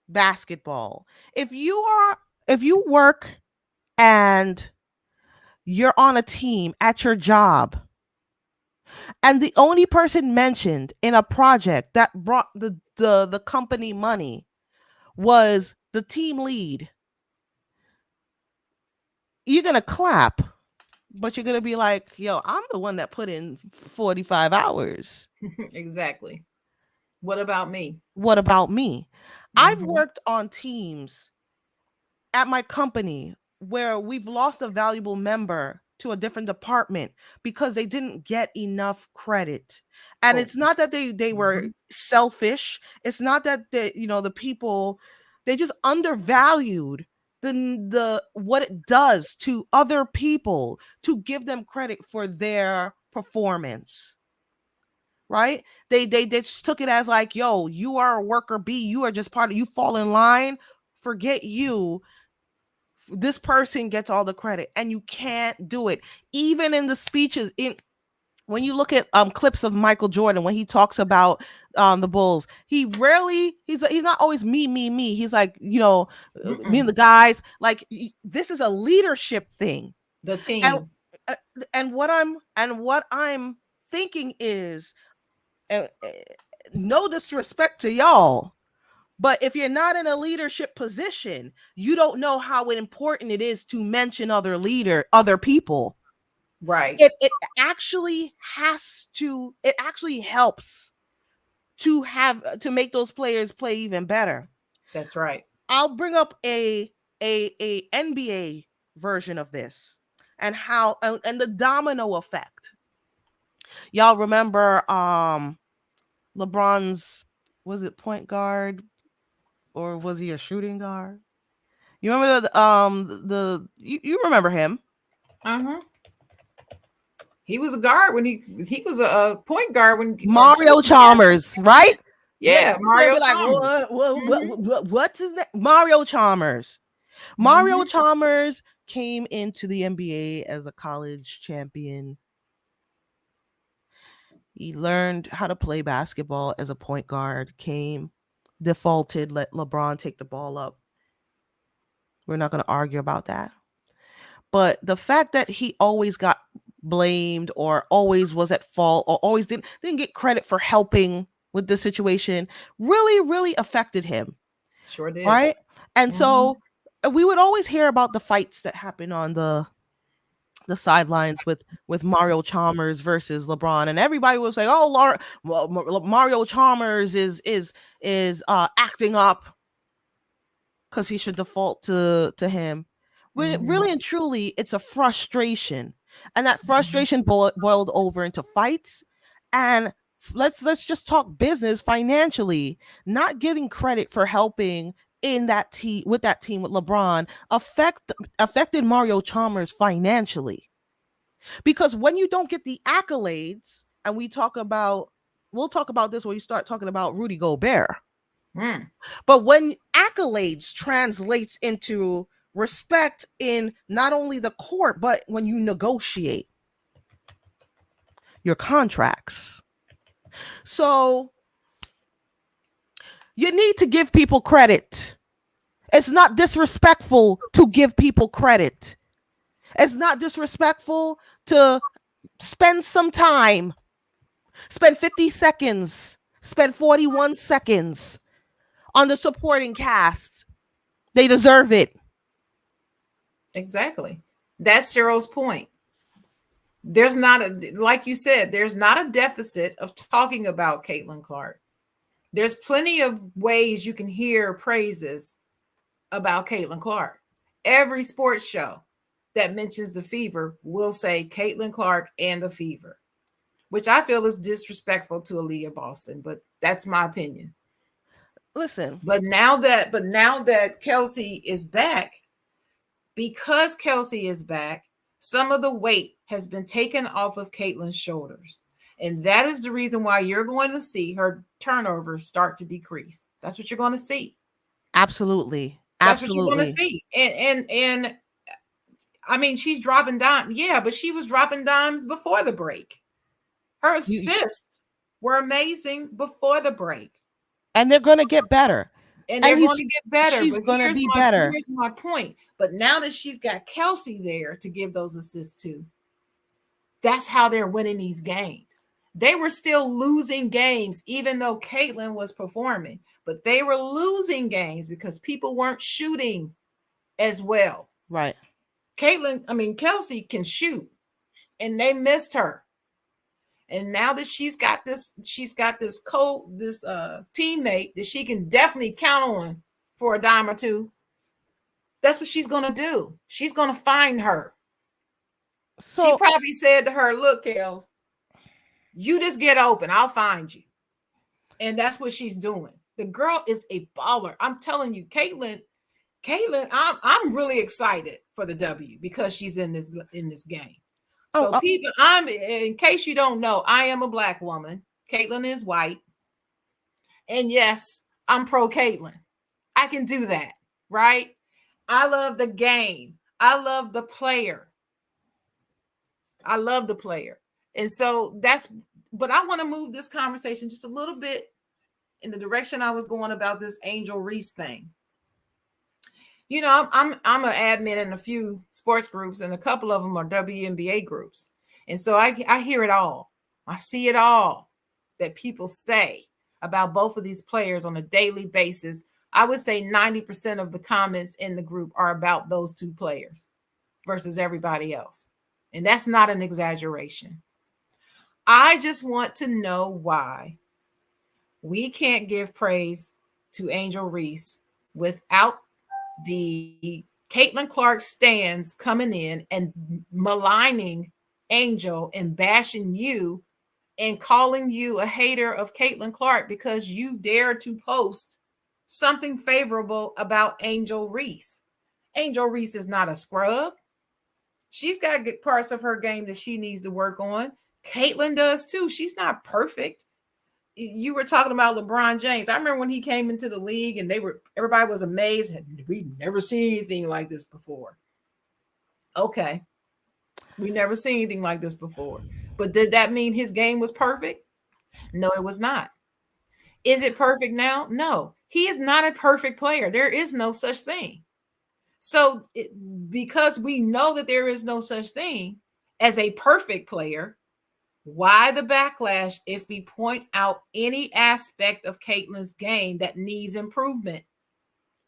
basketball. If you work and you're on a team at your job and the only person mentioned in a project that brought the company money was the team lead, you're gonna clap, but you're gonna be like, yo, I'm the one that put in 45 hours. Exactly. What about me? What about me? Mm-hmm. I've worked on teams at my company where we've lost a valuable member to a different department because they didn't get enough credit. And it's not that they were selfish. It's not that the people, they just undervalued the what it does to other people to give them credit for their performance. Right? They just took it as like, yo, you are a worker bee, you are just part of, you fall in line, forget you, this person gets all the credit, and you can't do it. Even in the speeches, when you look at clips of Michael Jordan when he talks about the Bulls, he's not always me. He's like, me and the guys, like, this is a leadership thing. The team. And what I'm thinking is, no disrespect to y'all, but if you're not in a leadership position, you don't know how important it is to mention other people. Right. It actually helps to make those players play even better. That's right. I'll bring up a NBA version of this and how and the domino effect. Y'all remember LeBron's, was it point guard or was he a shooting guard? You remember you remember him? Uh-huh. He was a guard when he was a point guard when Mario Chalmers, right? Yeah, Mario like, Chalmers. What's his name? Mario Chalmers. Mario Chalmers came into the NBA as a college champion. He learned how to play basketball as a point guard, defaulted, let LeBron take the ball up. We're not going to argue about that. But the fact that he always got blamed or always was at fault or always didn't get credit for helping with the situation really, really affected him. Sure did. Right? And so we would always hear about the fights that happen on the sidelines with Mario Chalmers versus LeBron, and everybody was like, "Oh, Mario Chalmers is acting up because he should default to him." When really and truly, it's a frustration, and that frustration boiled over into fights. And let's just talk business financially. Not giving credit for helping in that team with LeBron affected Mario Chalmers financially, because when you don't get the accolades, and we'll talk about this when you start talking about Rudy Gobert. But when accolades translates into respect in not only the court, but when you negotiate your contracts. So you need to give people credit. It's not disrespectful to give people credit. It's not disrespectful to spend some time, spend 50 seconds, spend 41 seconds on the supporting cast. They deserve it. Exactly. That's Cheryl's point. There's not like you said, there's not a deficit of talking about Caitlin Clark. There's plenty of ways you can hear praises about Caitlin Clark. Every sports show that mentions the Fever will say Caitlin Clark and the Fever. which I feel is disrespectful to Aaliyah Boston, but that's my opinion. Listen, But now that Kelsey is back, because Kelsey is back, some of the weight has been taken off of Caitlin's shoulders. And that is the reason why you're going to see her turnovers start to decrease. That's what you're going to see. absolutely. That's what you're going to Absolutely. see. And I mean, she's dropping dimes. Yeah, but she was dropping dimes before the break. Her assists were amazing before the break. And they're going to get better. And they're going to get better. She's going to be better. Here's my point. But now that she's got Kelsey there to give those assists to, that's how they're winning these games. They were still losing games, even though Caitlin was performing. But they were losing games because people weren't shooting as well. Right. Kelsey can shoot, and they missed her. And now that she's got this teammate that she can definitely count on for a dime or two. That's what she's gonna do. She's gonna find her. So she probably said to her, "Look, Kels, you just get open. I'll find you." And that's what she's doing. The girl is a baller. I'm telling you, Caitlin, I'm really excited for the W because she's in this game. So people, in case you don't know, I am a Black woman. Caitlin is white. And yes, I'm pro Caitlin. I can do that, right? I love the game. I love the player. And so but I want to move this conversation just a little bit in the direction I was going about this Angel Reese thing. You know, I'm an admin in a few sports groups, and a couple of them are WNBA groups. And so I hear it all. I see it all that people say about both of these players on a daily basis. I would say 90% of the comments in the group are about those two players versus everybody else. And that's not an exaggeration. I just want to know why we can't give praise to Angel Reese without the Caitlin Clark stands coming in and maligning Angel and bashing you and calling you a hater of Caitlin Clark because you dare to post something favorable about Angel Reese. Angel Reese is not a scrub. She's got good parts of her game that she needs to work on. Caitlin does too. She's not perfect. You were talking about LeBron James. I remember when he came into the league and everybody was amazed. We've never seen anything like this before. Okay. We never seen anything like this before. But did that mean his game was perfect? No, it was not. Is it perfect now? No. He is not a perfect player. There is no such thing. So because we know that there is no such thing as a perfect player, why the backlash if we point out any aspect of Caitlin's game that needs improvement?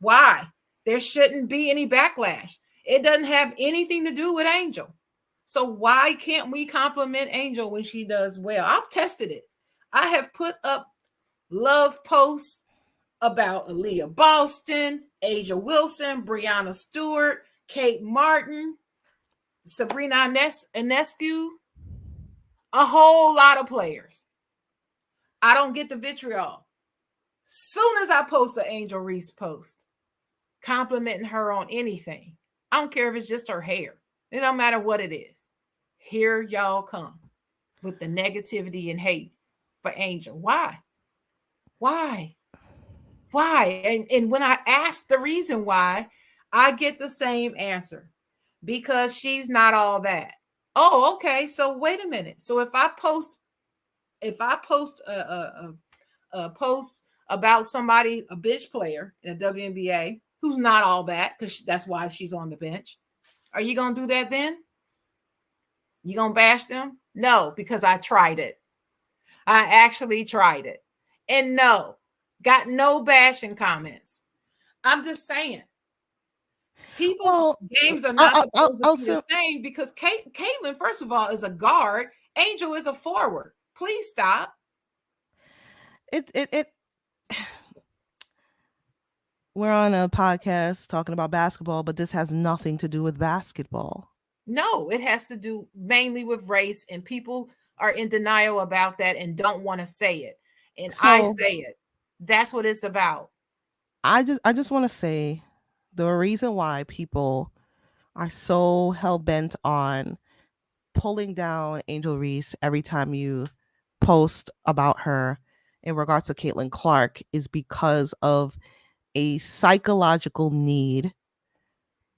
Why? There shouldn't be any backlash. It doesn't have anything to do with Angel. So why can't we compliment Angel when she does well? I've tested it. I have put up love posts about Aaliyah Boston, Asia Wilson, Brianna Stewart, Kate Martin, Sabrina Ionescu, a whole lot of players. I don't get the vitriol. Soon as I post an Angel Reese post complimenting her on anything, I don't care if it's just her hair. It don't matter what it is. Here y'all come with the negativity and hate for Angel. Why? And when I ask the reason why, I get the same answer. Because she's not all that. Oh, okay. So wait a minute. So if I post a post about somebody, a bench player in the WNBA who's not all that, because that's why she's on the bench, are you gonna do that then? You gonna bash them? No, because I tried it. I actually tried it. And no, got no bashing comments. I'm just saying. People's games are not supposed to be the same because Caitlin, first of all, is a guard. Angel is a forward. Please stop. We're on a podcast talking about basketball, but this has nothing to do with basketball. No, it has to do mainly with race, and people are in denial about that and don't want to say it. And I So say it. That's what it's about. I just want to say the reason why people are so hell bent on pulling down Angel Reese every time you post about her in regards to Caitlin Clark is because of a psychological need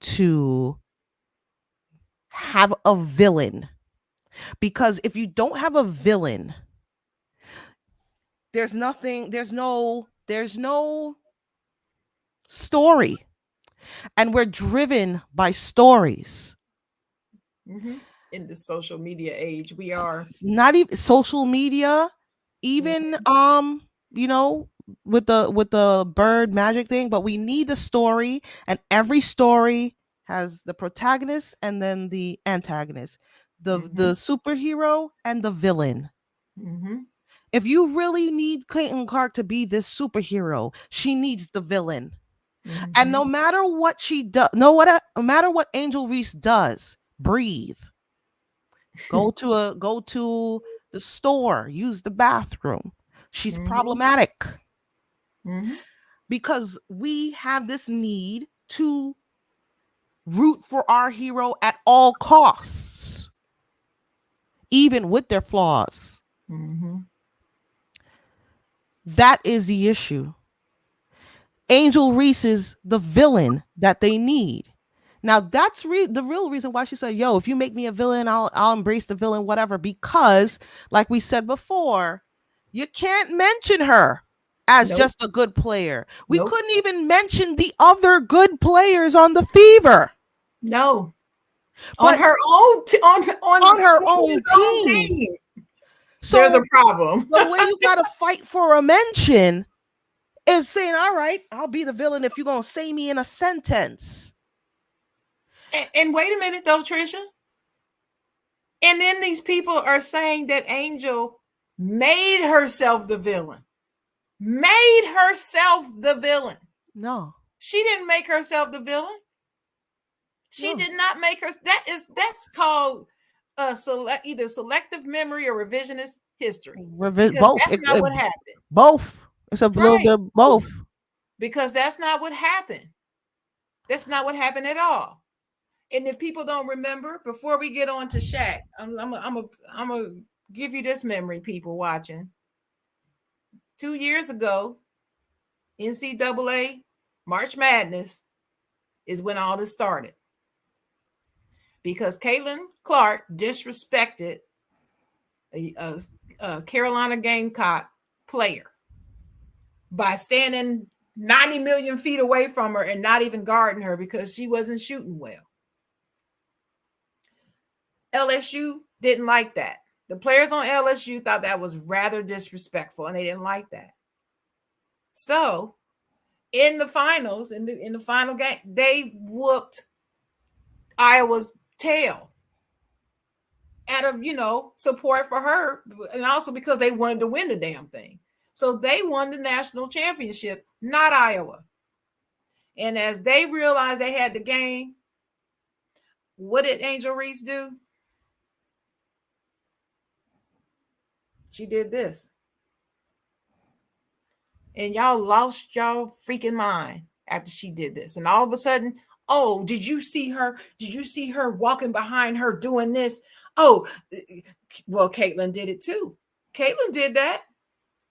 to have a villain. Because if you don't have a villain, there's no story. And we're driven by stories. Mm-hmm. In the social media age, we are. Not even social media, even with the bird magic thing, but we need the story, and every story has the protagonist and then the antagonist, the superhero and the villain. Mm-hmm. If you really need Caitlin Clark to be this superhero, she needs the villain. Mm-hmm. And no matter what she does, no matter what Angel Reese does, breathe. Go to the store, use the bathroom. She's problematic because we have this need to root for our hero at all costs, even with their flaws. That is the issue. Angel Reese is the villain that they need. Now that's the real reason why she said, "Yo, if you make me a villain, I'll embrace the villain, whatever." Because, like we said before, you can't mention her as just a good player. We couldn't even mention the other good players on the Fever. No, but on her own on her own team. So there's a problem. The way you gotta fight for a mention is saying, "All right, I'll be the villain if you're gonna say me in a sentence." And wait a minute though, Tricia. And then these people are saying that Angel made herself the villain. Made herself the villain. No. She didn't make herself the villain. She did not make her. That's called either selective memory or revisionist history. Both. That's not what happened. Both. It's a little bit of both. Because that's not what happened. That's not what happened at all. And if people don't remember, before we get on to Shaq, I'm gonna give you this memory, people watching. 2 years ago, NCAA March Madness is when all this started. Because Caitlin Clark disrespected a Carolina Gamecock player by standing 90 million feet away from her and not even guarding her because she wasn't shooting well. LSU didn't like that. The players on LSU thought that was rather disrespectful, and they didn't like that. So, in the finals, in the final game, they whooped Iowa's tail out of, support for her, and also because they wanted to win the damn thing. So they won the national championship, not Iowa. And as they realized they had the game, what did Angel Reese do? She did this. And y'all lost y'all freaking mind after she did this. And all of a sudden, oh, did you see her? Did you see her walking behind her doing this? Oh, well, Caitlin did it too. Caitlin did that.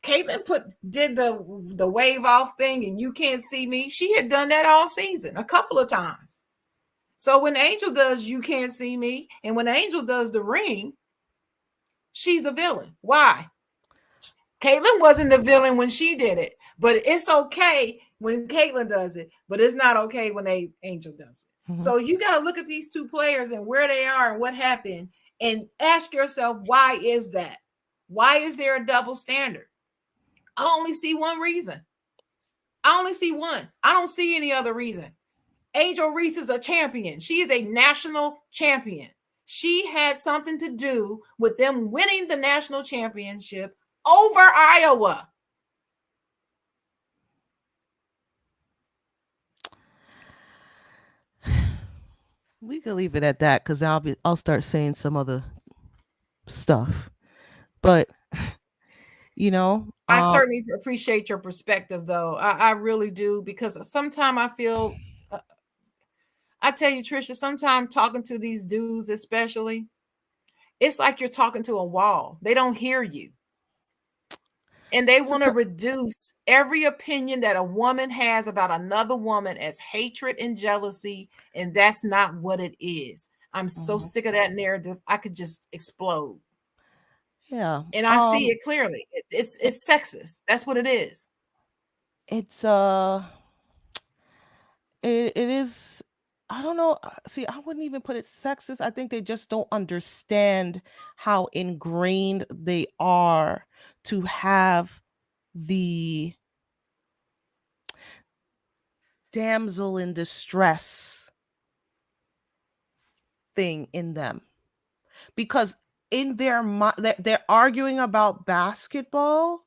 Caitlin did the wave off thing and you can't see me. She had done that all season a couple of times. So when Angel does you can't see me, and when Angel does the ring, she's a villain. Why? Caitlin wasn't the villain when she did it, but it's okay when Caitlin does it, but it's not okay when Angel does it. So you got to look at these two players and where they are and what happened and ask yourself, why is that? Why is there a double standard? I only see one reason. I only see one. I don't see any other reason. Angel Reese is a champion. She is a national champion. She had something to do with them winning the national championship over Iowa. We can leave it at that because I'll start saying some other stuff. But you know, I certainly appreciate your perspective, though. I really do, because sometimes I feel, I tell you, Tricia, sometimes talking to these dudes, especially, it's like you're talking to a wall. They don't hear you. And they want to reduce every opinion that a woman has about another woman as hatred and jealousy. And that's not what it is. I'm so sick of that narrative. I could just explode. Yeah. And I see it clearly. It's sexist. That's what it is. It's it is, I don't know. See, I wouldn't even put it sexist. I think they just don't understand how ingrained they are to have the damsel in distress thing in them. Because in their mind, they're arguing about basketball,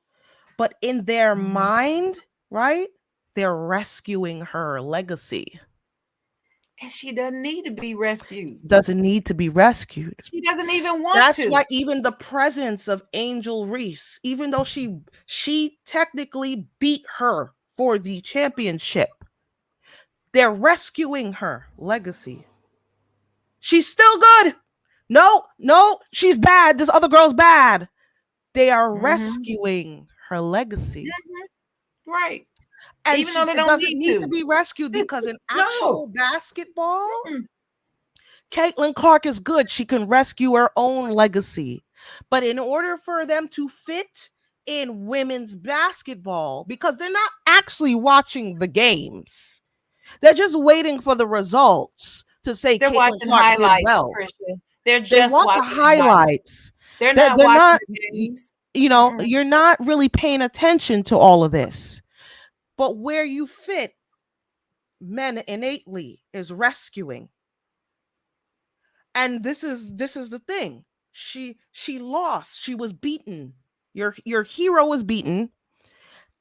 but in their mind, right, they're rescuing her legacy. And she doesn't need to be rescued. Doesn't need to be rescued. She doesn't even want That's to. why even the presence of Angel Reese, even though she technically beat her for the championship, they're rescuing her legacy. She's still good. No, she's bad. This other girl's bad. They are rescuing her legacy. Right. And even though they it don't doesn't need to to be rescued, because in No. actual basketball, Caitlin Clark is good. She can rescue her own legacy. But in order for them to fit in women's basketball, because they're not actually watching the games, they're just waiting for the results to say they're Caitlin watching Clark did highlights, well. Tricia. They're They just want the watching highlights. They're They're not watching not, the games. you know, you're not really paying attention to all of this. But where you fit, men innately is rescuing. And this is the thing. She lost. She was beaten. Your hero was beaten,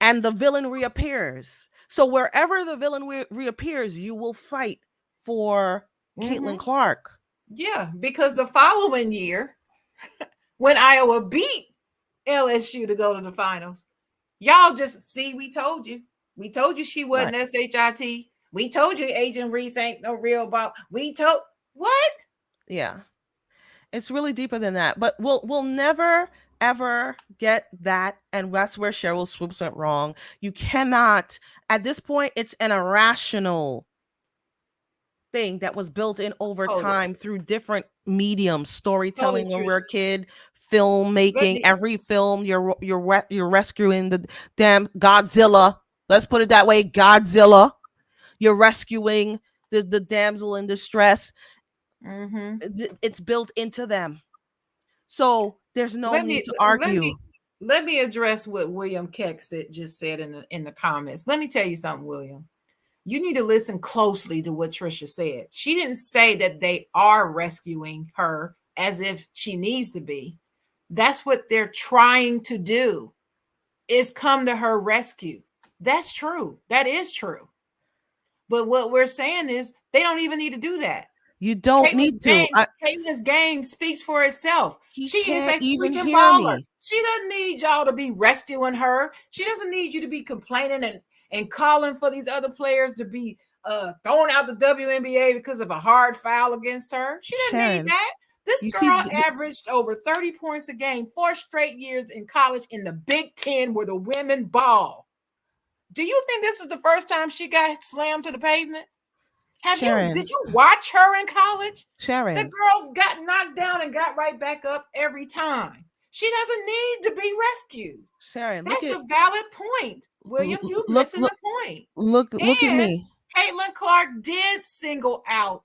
and the villain reappears. So wherever the villain reappears, you will fight for Caitlin Clark. Yeah, because the following year, when Iowa beat LSU to go to the finals, y'all just see, we told you. We told you she wasn't SHIT. We told you Agent Reese ain't no real ball. We told what? Yeah. It's really deeper than that. But we'll never ever get that. And that's where Sheryl Swoopes went wrong. You cannot, at this point, it's an irrational thing that was built in over time through different mediums, storytelling when we're a kid, filmmaking. Every film you're rescuing the damn Godzilla. Let's put it that way, Godzilla. You're rescuing the damsel in distress. It's built into them, so there's no need to argue. Let me address what William Keck just said in the comments. Let me tell you something, William. You need to listen closely to what Tricia said. She didn't say that they are rescuing her as if she needs to be. That's what they're trying to do, is come to her rescue. That's true. That is true. But what we're saying is they don't even need to do that. You don't need to. Caitlin's game speaks for itself. She is a freaking hear baller. me. She doesn't need y'all to be rescuing her. She doesn't need you to be complaining and calling for these other players to be thrown out the WNBA because of a hard foul against her. She doesn't need that. This girl averaged over 30 points a game 4 straight years in college in the Big Ten, where the women ball. Do you think this is the first time she got slammed to the pavement? Did you watch her in college? Sharon. The girl got knocked down and got right back up every time. She doesn't need to be rescued. Sharon, that's a valid point. William, you missing the point. Look at me. Caitlin Clark did single out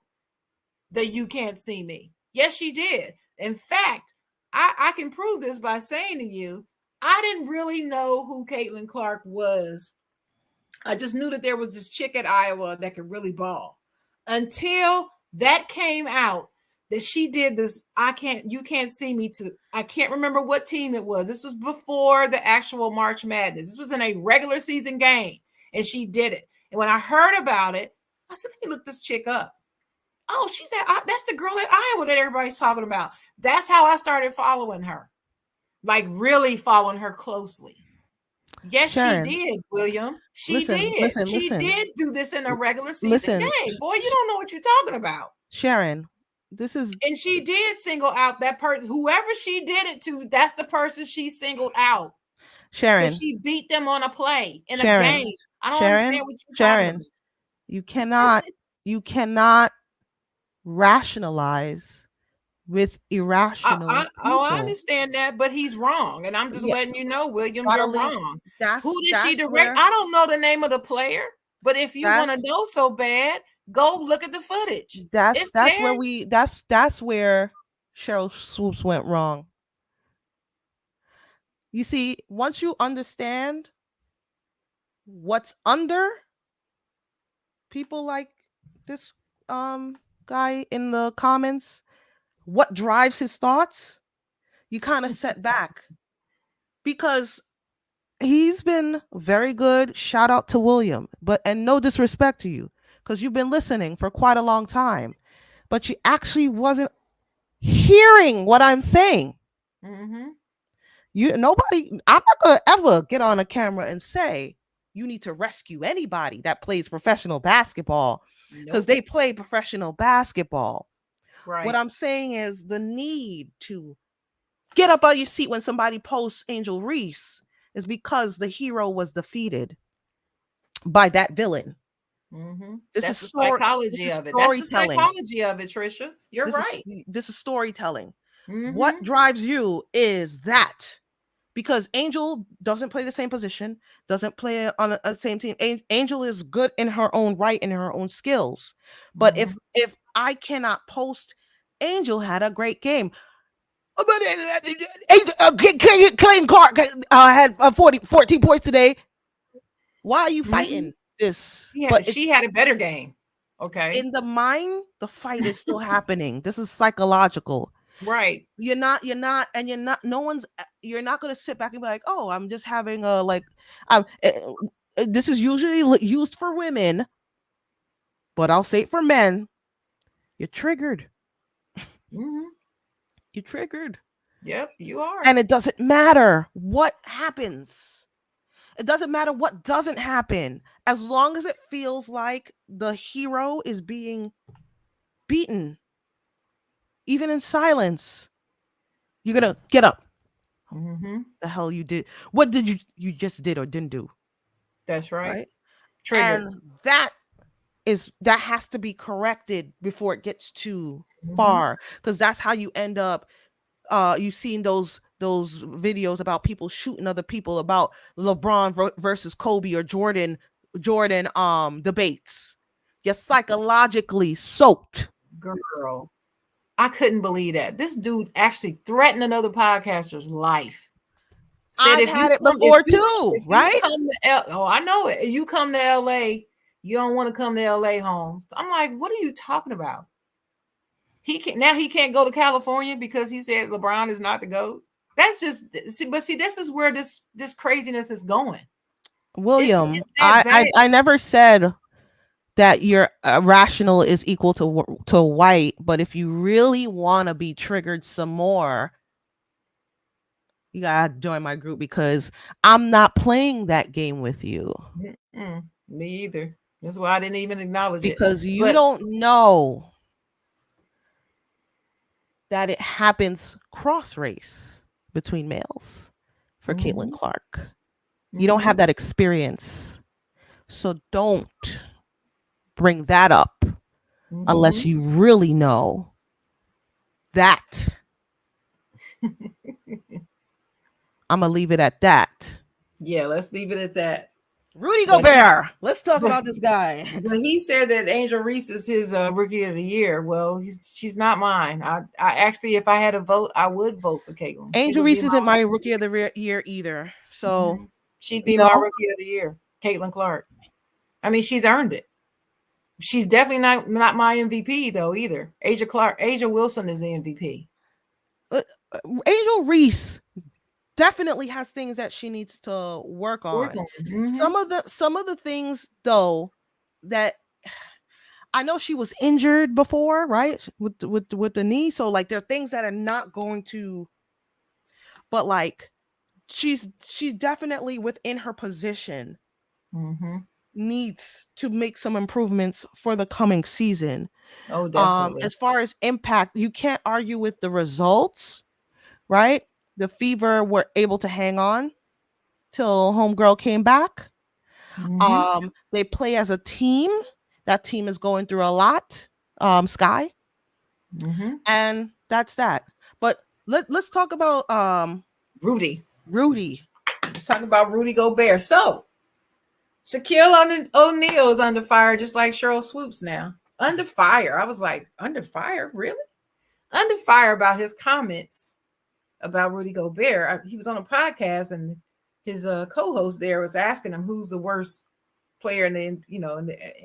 the "you can't see me." Yes, she did. In fact, I can prove this by saying to you, I didn't really know who Caitlin Clark was. I just knew that there was this chick at Iowa that could really ball. Until that came out, that she did this "you can't see me" to, I can't remember what team it was. This was before the actual March Madness. This was in a regular season game, and she did it. And when I heard about it, I said, let me look this chick up. Oh, that's the girl at Iowa that everybody's talking about. That's how I started following her. like really following her closely. Yes, Sharon, she did, William. She listen, did. listen, She listen. did do this in a regular season Listen, game. Boy, you don't know what you're talking about. Sharon, this is And she did single out that person. Whoever she did it to, that's the person she singled out. Sharon. Because she beat them on a play in Sharon, a game. I don't Sharon, understand what you're talking Sharon, about. you cannot rationalize with irrational I people. understand that, but he's wrong. And I'm just Yeah. letting you know, William, Gotta you're leave- wrong. That's Who did she that's direct? where I don't know the name of the player, but if you want to that's know so bad, go look at the footage. that's It's that's there. where we that's where Sheryl Swoopes went wrong. You see, once you understand what's under people like this guy in the comments, what drives his thoughts, you kind of set back because he's been very good. Shout out to William, and no disrespect to you because you've been listening for quite a long time, but you actually wasn't hearing what I'm saying. Mm-hmm. I'm not gonna ever get on a camera and say you need to rescue anybody that plays professional basketball because they play professional basketball. Right. What I'm saying is the need to get up out of your seat when somebody posts Angel Reese is because the hero was defeated by that villain. Mm-hmm. This That's is the psychology of it. That's the psychology of it, Tricia. You're right. This is storytelling. Mm-hmm. What drives you is that because Angel doesn't play the same position, doesn't play on a same team. Angel is good in her own right and her own skills. But if I cannot post, Angel had a great game. Clayton Clark had 14 points today. Why are you fighting this? Yeah, but she had a better game. Okay. In the mind, the fight is still happening. This is psychological. Right. You're not going to sit back and be like, oh, I'm just having a this is usually used for women, but I'll say it for men. You're triggered. Mm-hmm. You're triggered. Yep, you are. And it doesn't matter what happens. It doesn't matter what doesn't happen. As long as it feels like the hero is being beaten, even in silence, you're going to get up. Mm-hmm. The hell you did. What did you just did or didn't do? That's right. Right? Triggered. And that has to be corrected before it gets too far, because that's how you end up you've seen those videos about people shooting other people, about LeBron versus Kobe or Jordan debates. You're psychologically soaked. Girl, I couldn't believe that. This dude actually threatened another podcaster's life. I've had it before too, right? I know it. You come to LA, you don't want to come to LA, Holmes. I'm like, what are you talking about? He can't go to California because he said LeBron is not the GOAT. That's just this is where this craziness is going. William, I never said that your rational is equal to white, but if you really want to be triggered some more, you gotta join my group because I'm not playing that game with you. Me either. That's why I didn't even acknowledge it. Because you don't know that it happens cross race between males for Caitlin Clark. You don't have that experience. So don't bring that up unless you really know that. I'm going to leave it at that. Yeah, let's leave it at that. Rudy Gobert. Let's talk about this guy. When he said that Angel Reese is his rookie of the year, well, she's not mine. I actually, if I had a vote, I would vote for Caitlin. Angel Reese isn't my rookie of the year either. So she'd be my rookie of the year, Caitlin Clark. I mean, she's earned it. She's definitely not my MVP though either. Asia Wilson is the MVP. Angel Reese definitely has things that she needs to work on. Some of the things though that I know, she was injured before, right? With the knee. So like there are things that are not going to but like she definitely within her position needs to make some improvements for the coming season. Oh, definitely. As far as impact, you can't argue with the results, right? The Fever were able to hang on till homegirl came back. They play as a team. That team is going through a lot. Sky. And that's that. But let's talk about Rudy. Let's talk about Rudy Gobert. So Shaquille O'Neal is under fire, just like Sheryl Swoopes now. Under fire. I was like, under fire? Really? Under fire about his comments about Rudy Gobert. He was on a podcast, and his co-host there was asking him who's the worst player in the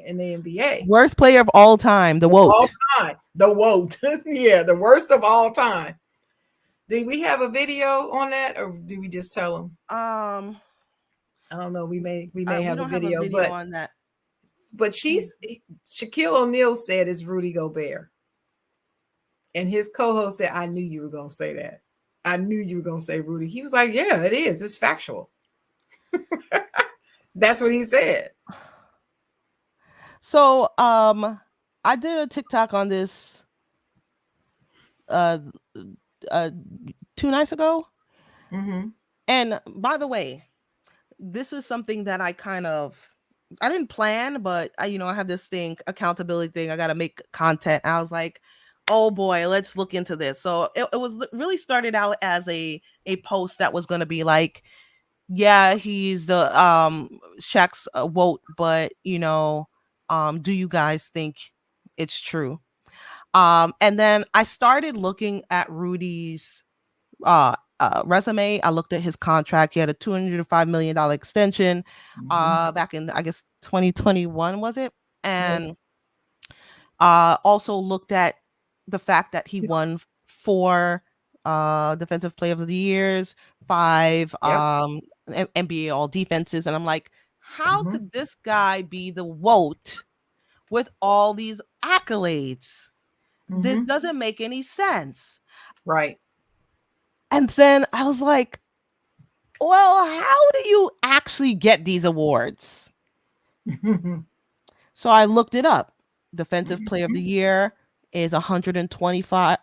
NBA. Worst player of all time, the WOAT. All time. The WOAT. Yeah, the worst of all time. Do we have a video on that, or do we just tell them? I don't know. We may have a video, but on that. But Shaquille O'Neal said it's Rudy Gobert. And his co-host said, I knew you were going to say that. I knew you were going to say Rudy. He was like, yeah, it is. It's factual. That's what he said. So I did a TikTok on this 2 nights ago. And by the way, this is something that I didn't plan, but I have this thing, accountability thing. I got to make content. I was like, oh boy, let's look into this. So it was really started out as a post that was going to be like, yeah, he's the Shaq's WOAT, but do you guys think it's true? And then I started looking at Rudy's resume. I looked at his contract. He had a $205 million extension back in, I guess, 2021, was it? And also looked at the fact that he won 4 defensive player of the years, 5 NBA all defenses. And I'm like, how could this guy be the WOAT with all these accolades? This doesn't make any sense. Right. And then I was like, well, how do you actually get these awards? So I looked it up. Defensive Player of the Year is 124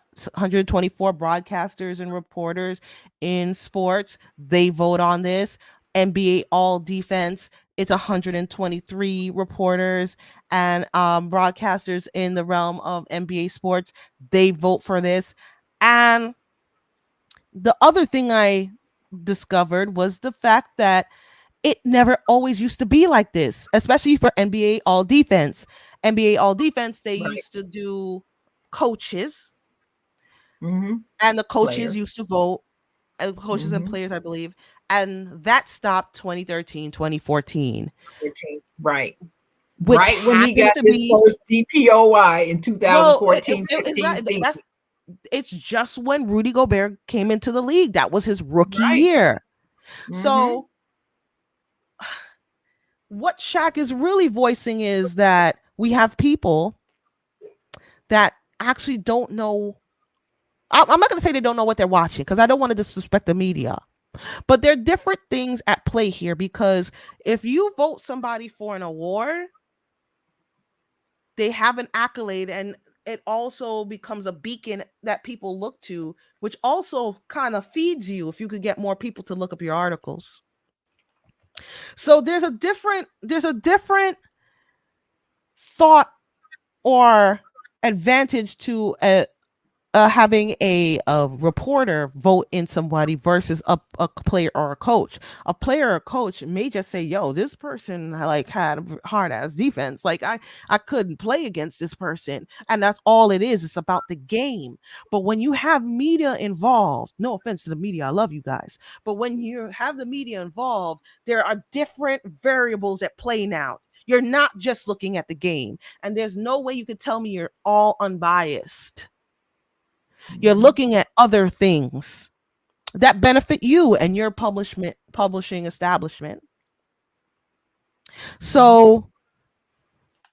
broadcasters and reporters in sports. They vote on this. NBA All Defense, it's 123 reporters and broadcasters in the realm of NBA sports. They vote for this. And the other thing I discovered was the fact that it never always used to be like this, especially for NBA All Defense. NBA All Defense, they used to do coaches, and the coaches used to vote, coaches and players, I believe, and that stopped 2013, 2014. Right. Right when he got his first DPOY in 2014. It's just when Rudy Gobert came into the league. That was his rookie year. So what Shaq is really voicing is that we have people that actually don't know. I'm not going to say they don't know what they're watching, because I don't want to disrespect the media. But there are different things at play here, because if you vote somebody for an award, they have an accolade, and it also becomes a beacon that people look to, which also kind of feeds you if you could get more people to look up your articles. So there's a different thought or advantage to having a reporter vote in somebody versus a player or a coach. A player or a coach may just say, yo, this person like had a hard ass defense. Like I couldn't play against this person. And that's all it is. It's about the game. But when you have media involved, no offense to the media, I love you guys. But when you have the media involved, there are different variables at play now. You're not just looking at the game. And there's no way you could tell me you're all unbiased. You're looking at other things that benefit you and your publishing establishment. So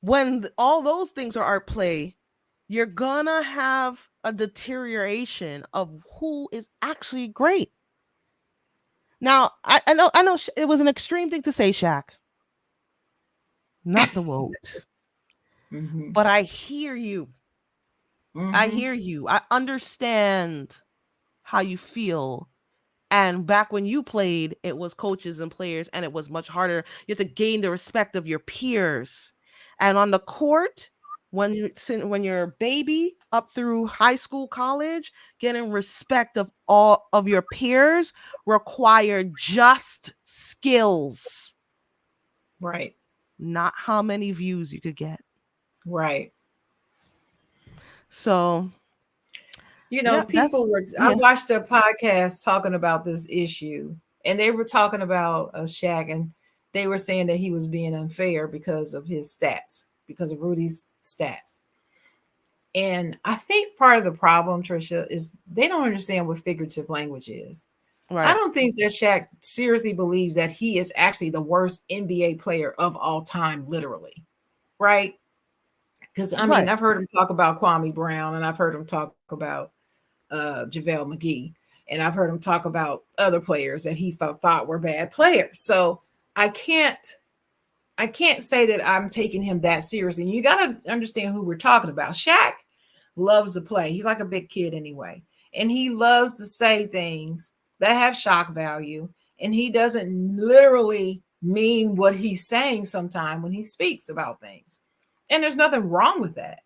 when all those things are at play, you're gonna have a deterioration of who is actually great. Now, I know it was an extreme thing to say, Shaq. Not the WOAT. Mm-hmm. But I hear you. Mm-hmm. I hear you. I understand how you feel. And back when you played, it was coaches and players, and it was much harder. You have to gain the respect of your peers. And on the court, when you're a baby up through high school, college, getting respect of all of your peers require just skills, Right. not how many views you could get. Right. So, You know, yeah, people were, I yeah, watched a podcast talking about this issue, and they were talking about Shaq, and they were saying that he was being unfair because of his stats, because of Rudy's stats. And I think part of the problem, Tricia, is they don't understand what figurative language is. I right, don't think that Shaq seriously believes that he is actually the worst NBA player of all time, literally. Right? Because I mean, right, I've heard him talk about Kwame Brown, and I've heard him talk about JaVale McGee, and I've heard him talk about other players that he thought were bad players. So I can't say that I'm taking him that seriously. You got to understand who we're talking about. Shaq loves to play. He's like a big kid anyway, and he loves to say things that have shock value, and he doesn't literally mean what he's saying sometimes when he speaks about things. And there's nothing wrong with that.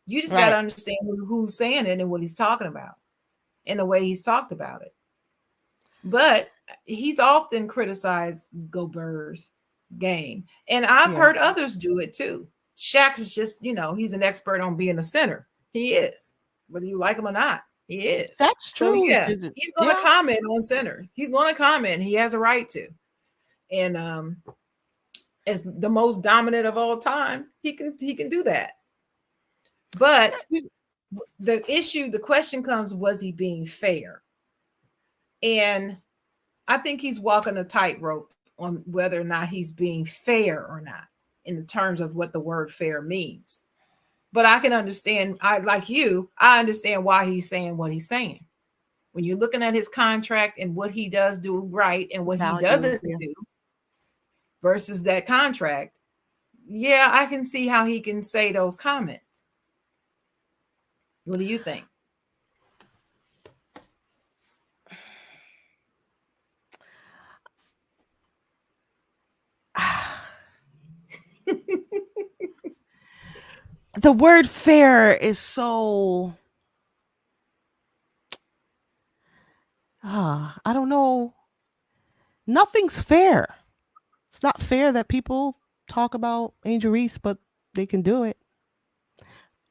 You just got to right. understand who's saying it and what he's talking about and the way he's talked about it. But he's often criticized Gobert's game. And I've Yeah, heard others do it too. Shaq is just, he's an expert on being a center. He is, whether you like him or not, he is. that's So true. yeah, he's going to Yeah, comment on centers. He's going to comment. He has a right to. And as the most dominant of all time, he can do that. But the question comes, was he being fair? And I think he's walking a tightrope on whether or not he's being fair or not in the terms of what the word fair means. But I can understand, I understand why he's saying what he's saying. When you're looking at his contract and what he does do right and what he value. doesn't Yeah. do versus that contract, yeah, I can see how he can say those comments. What do you think? The word fair is so I don't know. Nothing's fair. It's not fair that people talk about Angel Reese, but they can do it.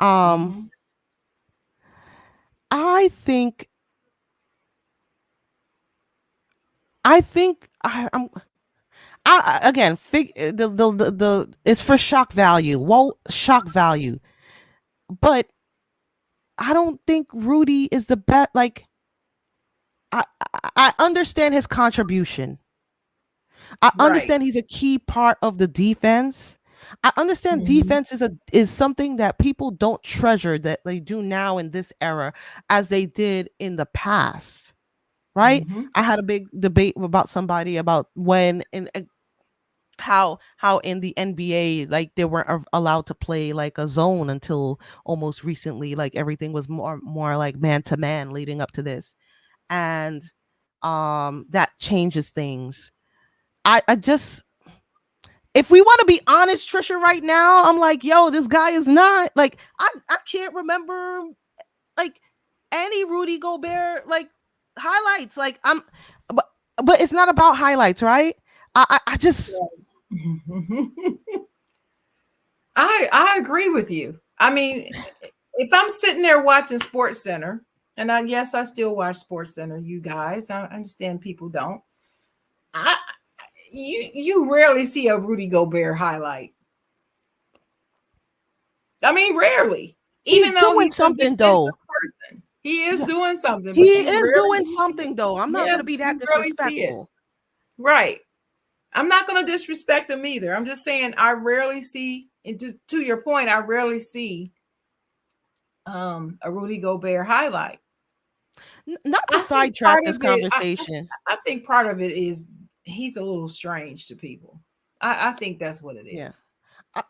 Um, Mm-hmm. I think I'm again the it's for shock value. Well, shock value, but I don't think Rudy is the best. Like I understand his contribution. I Right. understand he's a key part of the defense. I understand Mm-hmm. defense is something that people don't treasure that they do now in this era as they did in the past. Right? Mm-hmm. I had a big debate about somebody about when in how in the NBA like they weren't allowed to play like a zone until almost recently. Like everything was more like man to man leading up to this, and that changes things. I just if we want to be honest, Trisha, right now, I'm like, yo, this guy is not like I can't remember like any Rudy Gobert like highlights. Like but but it's not about highlights, right? I just I agree with you. I mean, if I'm sitting there watching Sports Center, and yes, I still watch Sports Center, you guys. I understand people don't. I you rarely see a Rudy Gobert highlight. I mean, rarely. he's Even though doing he's a something defensive though. person, he is Yeah, doing something, but he you is rarely, doing something though. I'm not yeah, gonna be that you rarely see it. disrespectful. Right. I'm not going to disrespect him either. I'm just saying I rarely see, and to your point, I rarely see a Rudy Gobert highlight. Not to I think sidetrack part this of it, conversation. I think part of it is he's a little strange to people. I think that's what it Yeah. is.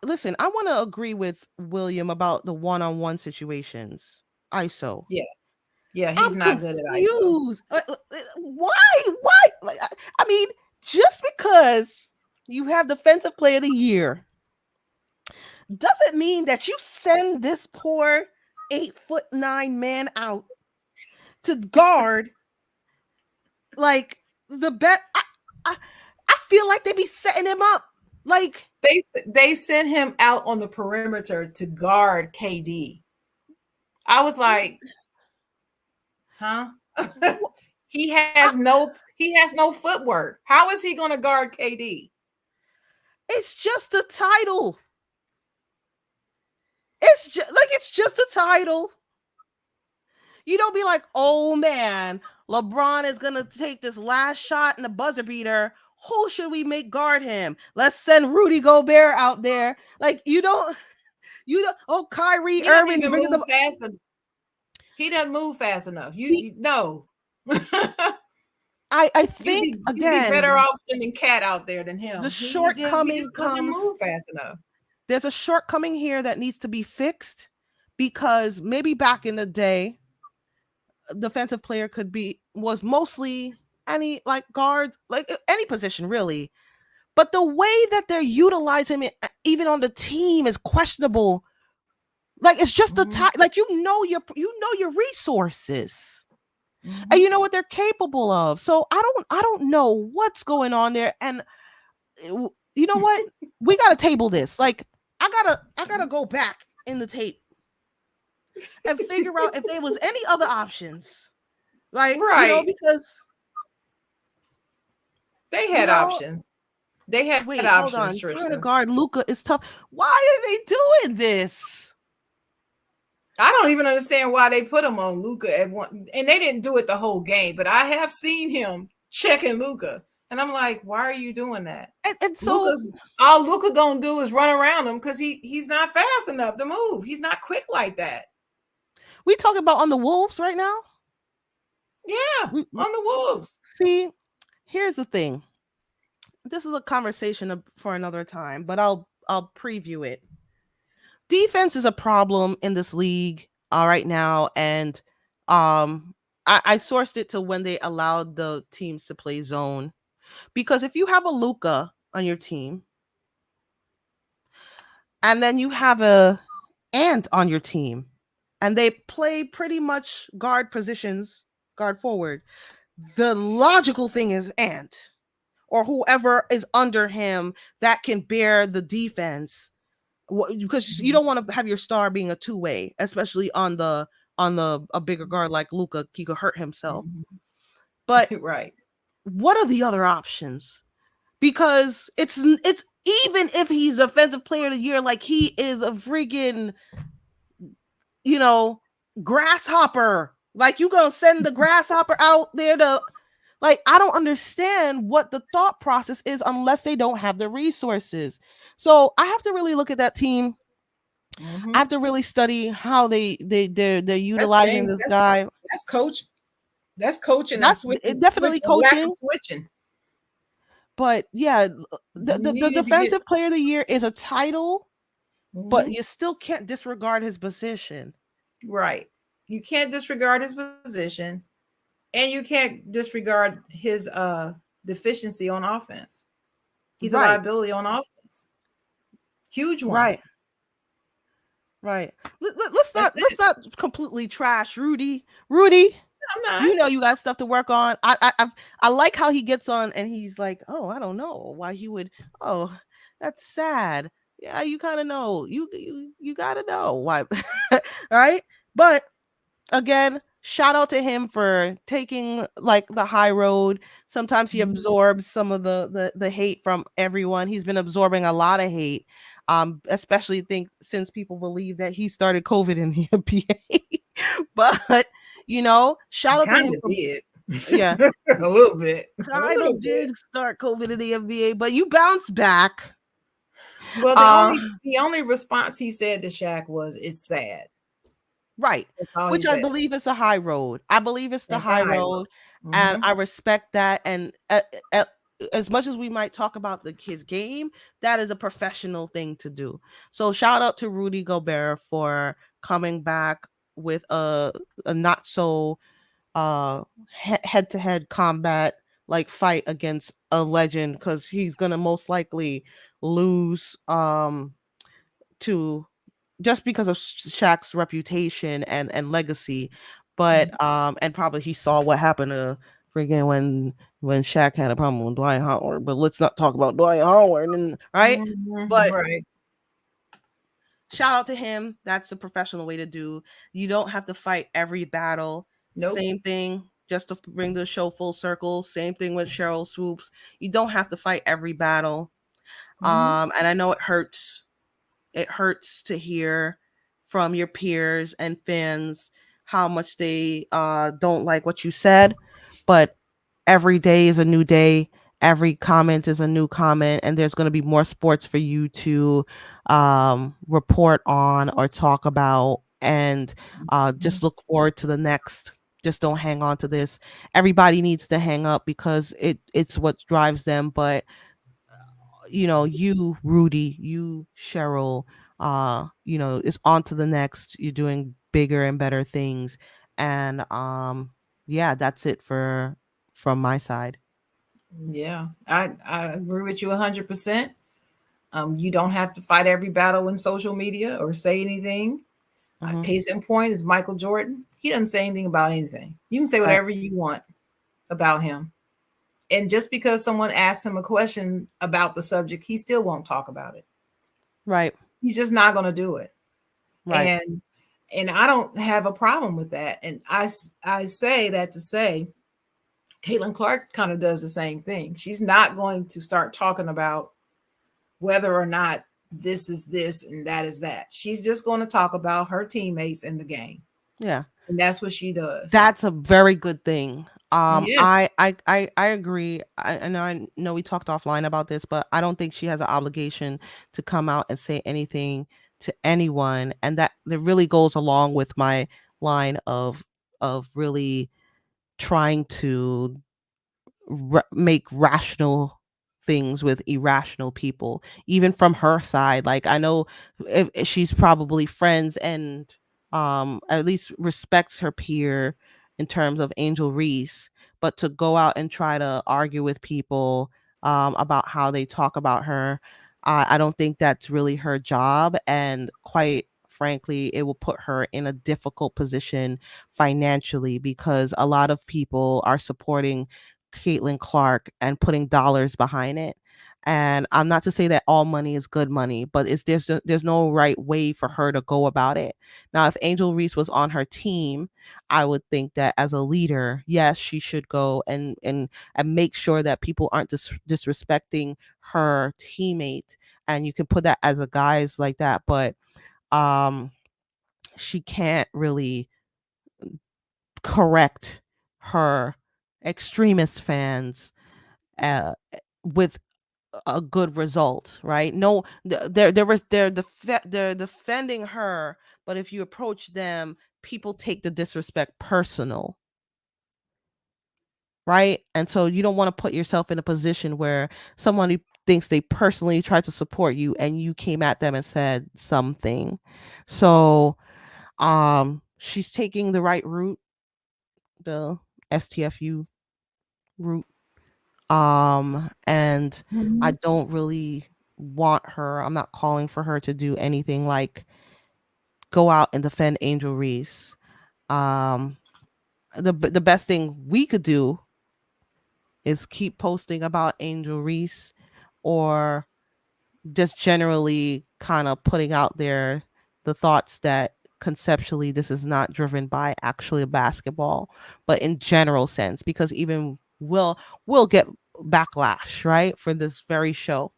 Listen, I want to agree with William about the one-on-one situations. ISO. Yeah. Yeah, I'm he's not good at ISO. confused. Why? Why? Like, I mean, just because you have Defensive Player of the Year doesn't mean that you send this poor 8'9" man out to guard like the bet. I feel like they be setting him up. Like they sent him out on the perimeter to guard KD. I was like, huh? he has no footwork. How is he going to guard KD? It's just a title. It's just a title. You don't be like, oh man, LeBron is gonna take this last shot in the buzzer beater. Who should we make guard him? Let's send Rudy Gobert out there. Like you don't. Oh, Kyrie He doesn't Irving even bringing move the. fast enough. He doesn't move fast enough. You no. I think you'd again, be better off sending Cat out there than him. the He shortcoming just doesn't comes. move fast enough. There's a shortcoming here that needs to be fixed because maybe back in the day, defensive player was mostly any like guard, like any position really. But the way that they're utilizing it, even on the team, is questionable. Like it's just a time, like you know your resources, and you know what they're capable of. So I don't know what's going on there. And you know what? We gotta table this. Like I gotta go back in the tape and figure out if there was any other options. Like because they had options. They had wait, options. Hold on. Tricia. Trying to guard Luka is tough. Why are they doing this? I don't even understand why they put him on Luka at one, and they didn't do it the whole game. But I have seen him checking Luka, and I'm like, why are you doing that? And so all Luka gonna do is run around him because he's not fast enough to move. He's not quick like that. We talking about on the Wolves right now? Yeah, on the Wolves. See, here's the thing. This is a conversation for another time, but I'll preview it. Defense is a problem in this league right now, and I sourced it to when they allowed the teams to play zone, because if you have a Luka on your team, and then you have a Ant on your team, and they play pretty much guard positions, guard forward, the logical thing is Ant or whoever is under him that can bear the defense, because you don't want to have your star being a two-way, especially on a bigger guard like Luka. He could hurt himself. But right, what are the other options? Because it's even if he's offensive player of the year, like he is a freaking grasshopper. Like you gonna send the grasshopper out there to, like, I don't understand what the thought process is unless they don't have the resources. So I have to really look at that team. I have to really study how they're utilizing this guy. That's coaching. That's coaching. That's definitely coaching. Switching. But yeah, the defensive player of the year is a title, but you still can't disregard his position. Right. You can't disregard his position, and you can't disregard his deficiency on offense. He's a liability on offense. Huge one. Right. Let's not completely trash Rudy. I'm not. You know you got stuff to work on. I like how he gets on and he's like, oh, I don't know why he would. Oh, that's sad. Yeah, you kind of know. You gotta know why. Right? But again, shout out to him for taking like the high road. Sometimes he absorbs some of the hate from everyone. He's been absorbing a lot of hate. Especially since people believe that he started COVID in the NBA. But shout out to him. Yeah, a little bit. Kind of did start COVID in the NBA, but you bounced back. Well, the only response he said to Shaq was, "It's sad." Right. That's all he Which I said. believe is a high road. I believe it's the It's a high high road, road. and Mhm. I respect that. And as much as we might talk about his game, that is a professional thing to do. So shout out to Rudy Gobert for coming back with a not so head to head combat like fight against a legend, because he's gonna most likely lose to just because of Shaq's reputation and legacy, but and probably he saw what happened to freaking when Shaq had a problem with Dwight Howard. But let's not talk about Dwight Howard, and right. But Right. shout out to him. That's the professional way to do. You don't have to fight every battle. Nope. Same thing, just to bring the show full circle. Same thing with Sheryl Swoopes. You don't have to fight every battle. And I know it hurts. It hurts to hear from your peers and fans how much they don't like what you said, but every day is a new day. Every comment is a new comment, and there's going to be more sports for you to report on or talk about. And just look forward to the next. Just don't hang on to this. Everybody needs to hang up because it's what drives them. But you, Rudy, you, Sheryl, is on to the next. You're doing bigger and better things. And yeah, that's it from my side. Yeah, I agree with you 100%. You don't have to fight every battle in social media or say anything. Case in point is Michael Jordan. He doesn't say anything about anything. You can say Right. whatever you want about him. And just because someone asks him a question about the subject, he still won't talk about it. Right. He's just not going to do it. Right. And I don't have a problem with that. And I say that to say Caitlin Clark kind of does the same thing. She's not going to start talking about whether or not this is this and that is that. She's just going to talk about her teammates in the game. Yeah. And that's what she does. That's a very good thing. Yeah. I agree. I know we talked offline about this, but I don't think she has an obligation to come out and say anything to anyone, and that really goes along with my line of really trying to make rational things with irrational people, even from her side. Like, I know if she's probably friends and at least respects her peer in terms of Angel Reese, but to go out and try to argue with people about how they talk about her, I don't think that's really her job. And quite frankly, it will put her in a difficult position financially, because a lot of people are supporting Caitlin Clark and putting dollars behind it. And I'm not to say that all money is good money, but there's no right way for her to go about it. Now, if Angel Reese was on her team, I would think that as a leader, yes, she should go and make sure that people aren't disrespecting her teammate. And you can put that as a guise like that, but she can't really correct her extremist fans with a good result, right? No, they're defending her, but if you approach them, people take the disrespect personal, right? And so you don't want to put yourself in a position where someone thinks they personally tried to support you and you came at them and said something. So she's taking the right route, the STFU route. And I don't really want her, I'm not calling for her to do anything like go out and defend Angel Reese. The best thing we could do is keep posting about Angel Reese, or just generally kind of putting out there the thoughts that conceptually this is not driven by actually basketball, but in general sense, because even we'll get backlash, right, for this very show.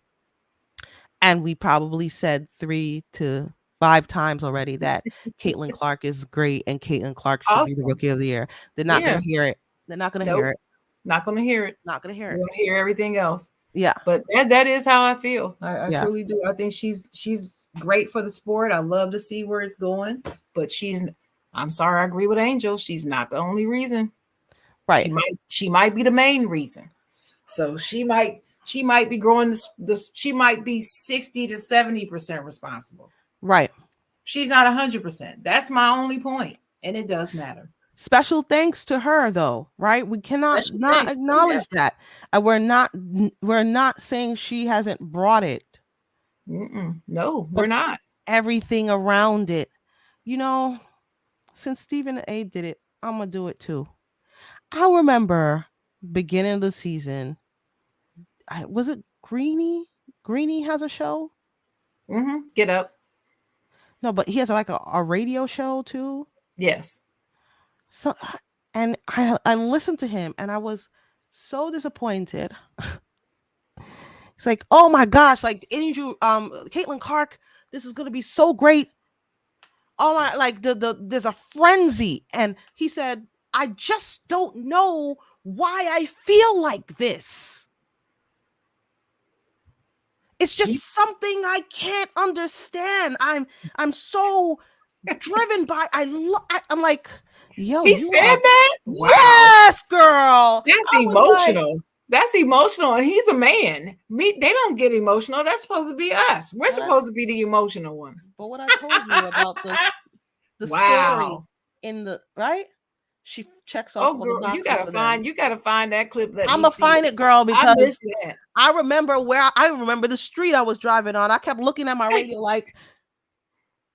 And we probably said 3 to 5 times already that Caitlin Clark is great and Caitlin Clark should be the Awesome. rookie of the year. They're not Yeah. going to hear it. They're not going to Nope. hear it. Not going to hear it. Not going to hear We're it. going to hear everything else. Yeah. But that is how I feel. I Yeah. truly do. I think she's great for the sport. I love to see where it's going, but I'm sorry, I agree with Angel. She's not the only reason. Right. She might be the main reason. So she might be growing this she might be 60 to 70% responsible. Right. She's not 100%. That's my only point, and it does matter. Special thanks to her, though, right? We cannot not acknowledge that. And we're not saying she hasn't brought it. No, we're not. Everything around it. You know, since Stephen A did it, I'm gonna do it too. I remember beginning of the season. Was it Greenie? Greenie has a show. Get Up. No, but he has like a radio show too. Yes. So, and I listened to him, and I was so disappointed. It's like, oh my gosh, like Angel, Caitlin Clark, this is gonna be so great. Oh my, like there's a frenzy, and he said, I just don't know why I feel like this. It's just something I can't understand. I'm so driven by. I'm like, yo, he said that. Wow. Yes, girl. That's emotional. That's emotional, and he's a man. They don't get emotional. That's supposed to be us. We're supposed to be the emotional ones. But what I told you about the story in the right, she checks off. Oh, girl, you gotta find that clip. I'm gonna find it, girl, because I remember the street I was driving on. I kept looking at my radio like,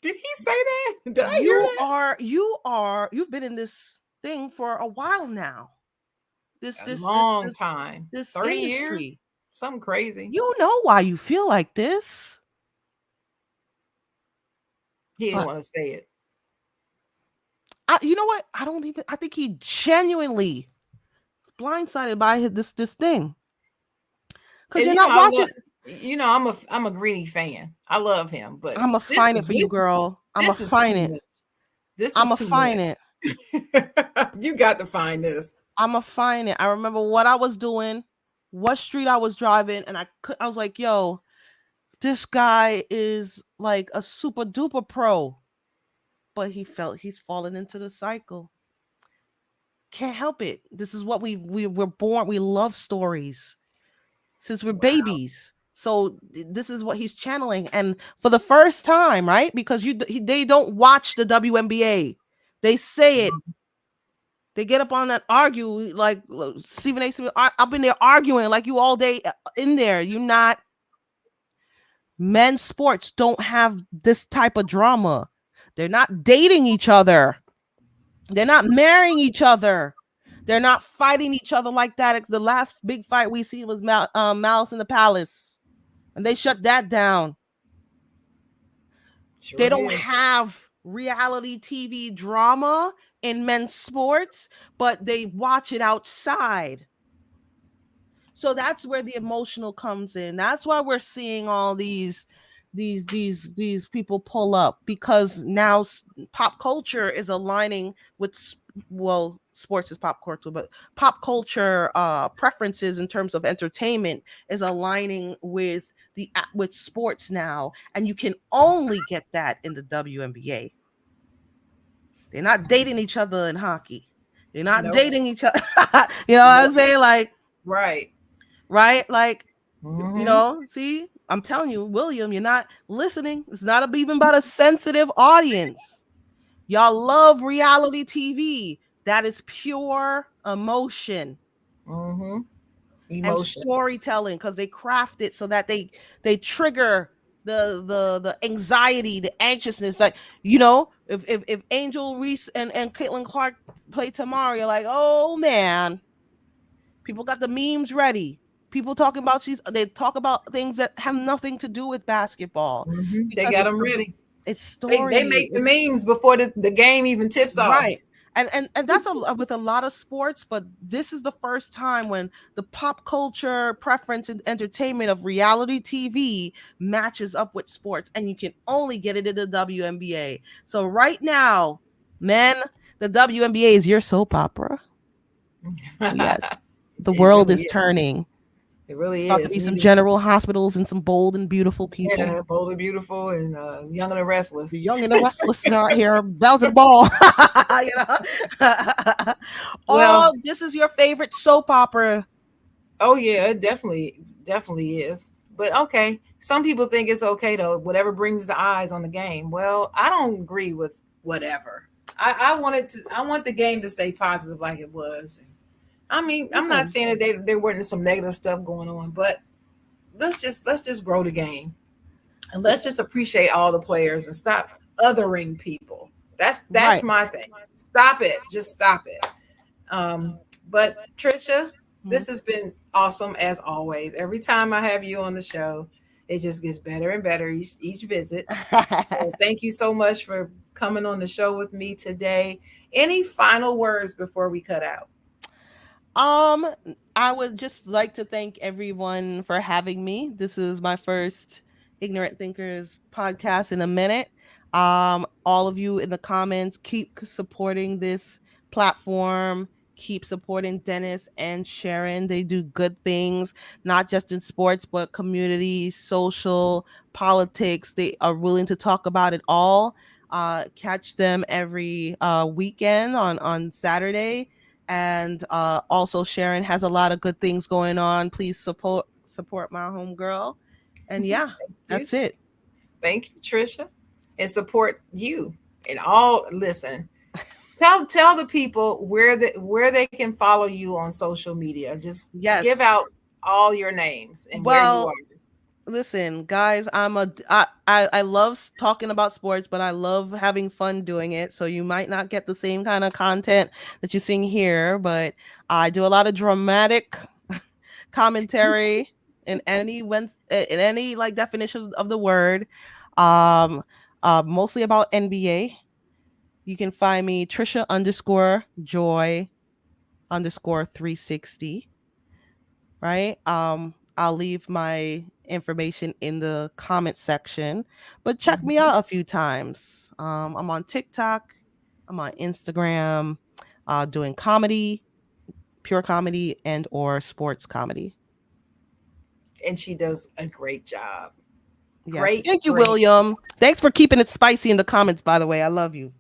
did he say that? Did I hear that? You've been in this thing for a while now. This long time. This 30 industry. years. Something crazy. You know why you feel like this. He didn't want to say it. You know what? I think he genuinely is blindsided by this thing. Because you're not watching. I'm a Greenie fan. I love him, but I'm gonna find it for you, girl. I'm gonna find it. I'm gonna find it. You got to find this. I'm gonna find it. I remember what I was doing, what street I was driving, and I was like, yo, this guy is like a super duper pro. But he's fallen into the cycle. Can't help it. This is what we're born. We love stories since we're babies. So this is what he's channeling. And for the first time, right? Because they don't watch the WNBA. They say it. They get up on that argue like Stephen A. Smith up in there arguing like you all day in there. You're not. Men's sports don't have this type of drama. They're not dating each other. They're not marrying each other. They're not fighting each other like that. The last big fight we seen was Malice in the Palace, and they shut that down. Sure they don't have reality TV drama in men's sports, but they watch it outside. So that's where the emotional comes in. That's why we're seeing all these people pull up, because now pop culture is aligning with, well, sports is pop culture, but pop culture preferences in terms of entertainment is aligning with sports now, and you can only get that in the WNBA. They're not dating each other in hockey. They're not dating each other. You know what I'm saying? Like, right? Like, you know, see, I'm telling you, William, you're not listening. It's not even about a sensitive audience. Y'all love reality TV. That is pure emotion. Emotion and storytelling, because they craft it so that they trigger the anxiety, the anxiousness. Like, you know, if Angel Reese and Caitlin Clark play tomorrow, you're like, oh man, people got the memes ready. People talking about they talk about things that have nothing to do with basketball. They got them ready. It's story. They make the memes before the game even tips off. Right. And that's with a lot of sports, but this is the first time when the pop culture preference and entertainment of reality TV matches up with sports, and you can only get it in the WNBA. So right now, men, the WNBA is your soap opera. Yes. The world is turning. It really About to is. be some General Hospitals and some bold and beautiful people. Yeah, bold and beautiful and young and the restless. The young and the restless are out here bouncing the ball. You know? Well, This is your favorite soap opera. oh yeah, it definitely is. But okay, some people think it's okay though, whatever brings the eyes on the game. Well, I don't agree with whatever. I want the game to stay positive like it was. I mean, I'm not Listen. saying that there wasn't some negative stuff going on, but let's just grow the game. And let's just appreciate all the players and stop othering people. That's Right. my thing. Stop it. Just stop it. Um, but Tricia, this has been awesome as always. Every time I have you on the show, it just gets better and better each visit. So thank you so much for coming on the show with me today. Any final words before we cut out? I would just like to thank everyone for having me. This is my first Ignorant Thinkers podcast in a minute. All of you in the comments, keep supporting this platform. Keep supporting Dennis and Sharon. They do good things, not just in sports, but community, social, politics. They are willing to talk about it all. Catch them every weekend on Saturday. And also Sharon has a lot of good things going on. Please support my homegirl. And yeah, that's it. Thank you, Tricia, and support you and all. Listen, tell the people where they can follow you on social media. Just give out all your names and where you are. Listen, guys, I love talking about sports, but I love having fun doing it. So you might not get the same kind of content that you're seeing here, but I do a lot of dramatic commentary in any like definition of the word. Mostly about NBA. You can find me Tricia_Joy_360. Right? I'll leave my information in the comment section, but check me out a few times. I'm on TikTok, I'm on Instagram, doing comedy, pure comedy and or sports comedy. And she does a great job. Yes. Great. Thank you, William. Thanks for keeping it spicy in the comments, by the way. I love you.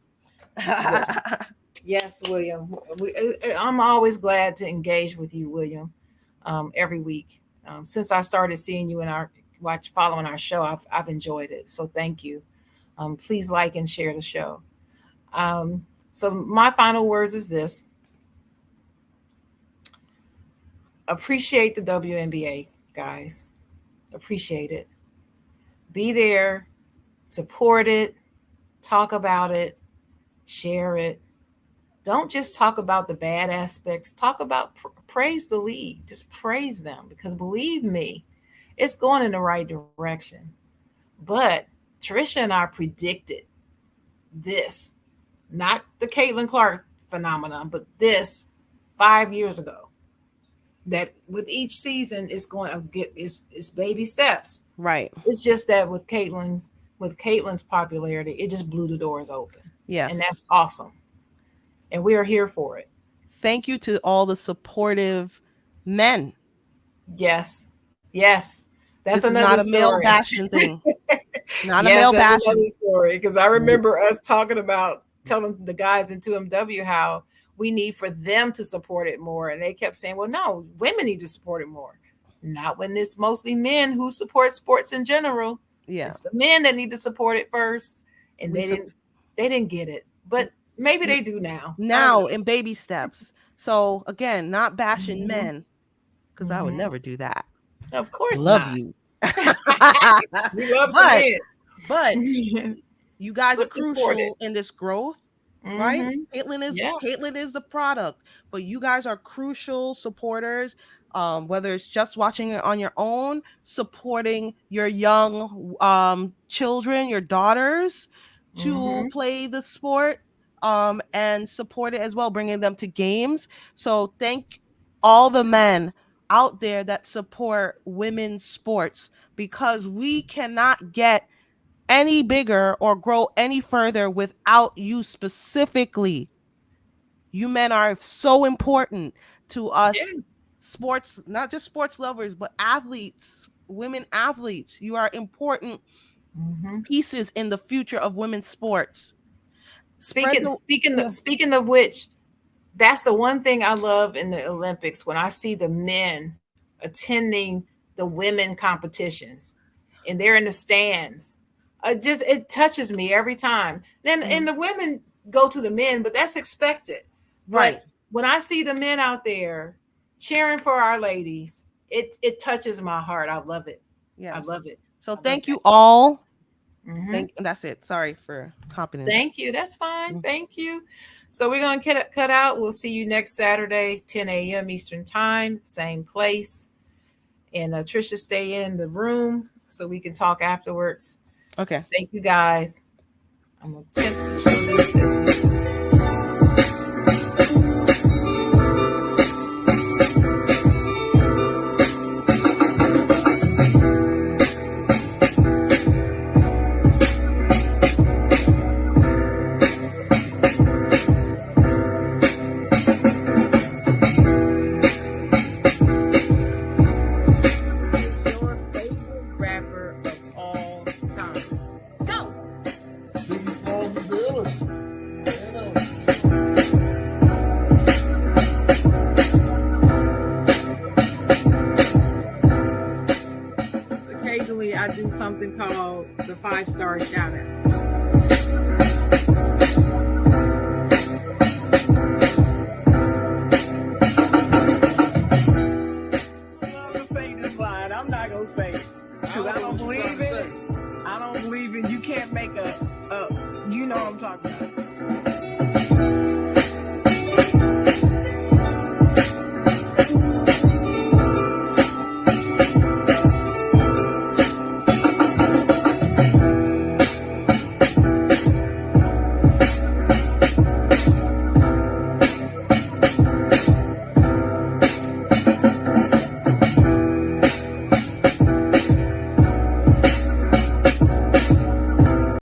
Yes, William. I'm always glad to engage with you, William, every week. Since I started seeing you in following our show, I've enjoyed it. So thank you. Please like and share the show. So my final words is this. Appreciate the WNBA, guys. Appreciate it. Be there, support it, talk about it, share it. Don't just talk about the bad aspects. Talk about praise the league. Just praise them because believe me, it's going in the right direction. But Tricia and I predicted this, not the Caitlin Clark phenomenon, but this 5 years ago. That with each season, it's going to get it's baby steps. Right. It's just that with Caitlin's popularity, it just blew the doors open. Yes. And that's awesome. And we are here for it. Thank you to all the supportive men. Yes. Yes. That's this another is not story. A male bashing thing. Not yes, a male that's bashing another story. Because I remember us talking about telling the guys in 2MW how we need for them to support it more. And they kept saying, well, no, women need to support it more. Not when it's mostly men who support sports in general. Yeah. It's the men that need to support it first. And they didn't get it. But maybe they do now. Now in baby steps. So again, not bashing men, because I would never do that. Of course, love not. you. We love some men. But you guys are crucial in this growth, right? Caitlin is the product, but you guys are crucial supporters. Whether it's just watching it on your own, supporting your young children, your daughters to play the sport. And support it as well, bringing them to games. So thank all the men out there that support women's sports, because we cannot get any bigger or grow any further without you specifically. You men are so important to us sports, not just sports lovers, but athletes, women athletes. You are important pieces in the future of women's sports. Speaking of which, that's the one thing I love in the Olympics, when I see the men attending the women competitions and they're in the stands. It touches me every time. Then and the women go to the men, but that's expected. Right. But when I see the men out there cheering for our ladies, it touches my heart. I love it. Yes. I love it. So thank you all. Mm-hmm. That's it. Sorry for hopping in. Thank you. That's fine. Thank you. So we're going to cut out. We'll see you next Saturday, 10 a.m. Eastern time, same place. And Tricia, stay in the room so we can talk afterwards. Okay. Thank you, guys. I'm going to attempt to show this. Occasionally I do something called the 5-star shout out. I'm not gonna say this line. I'm not gonna say it because I don't believe in it.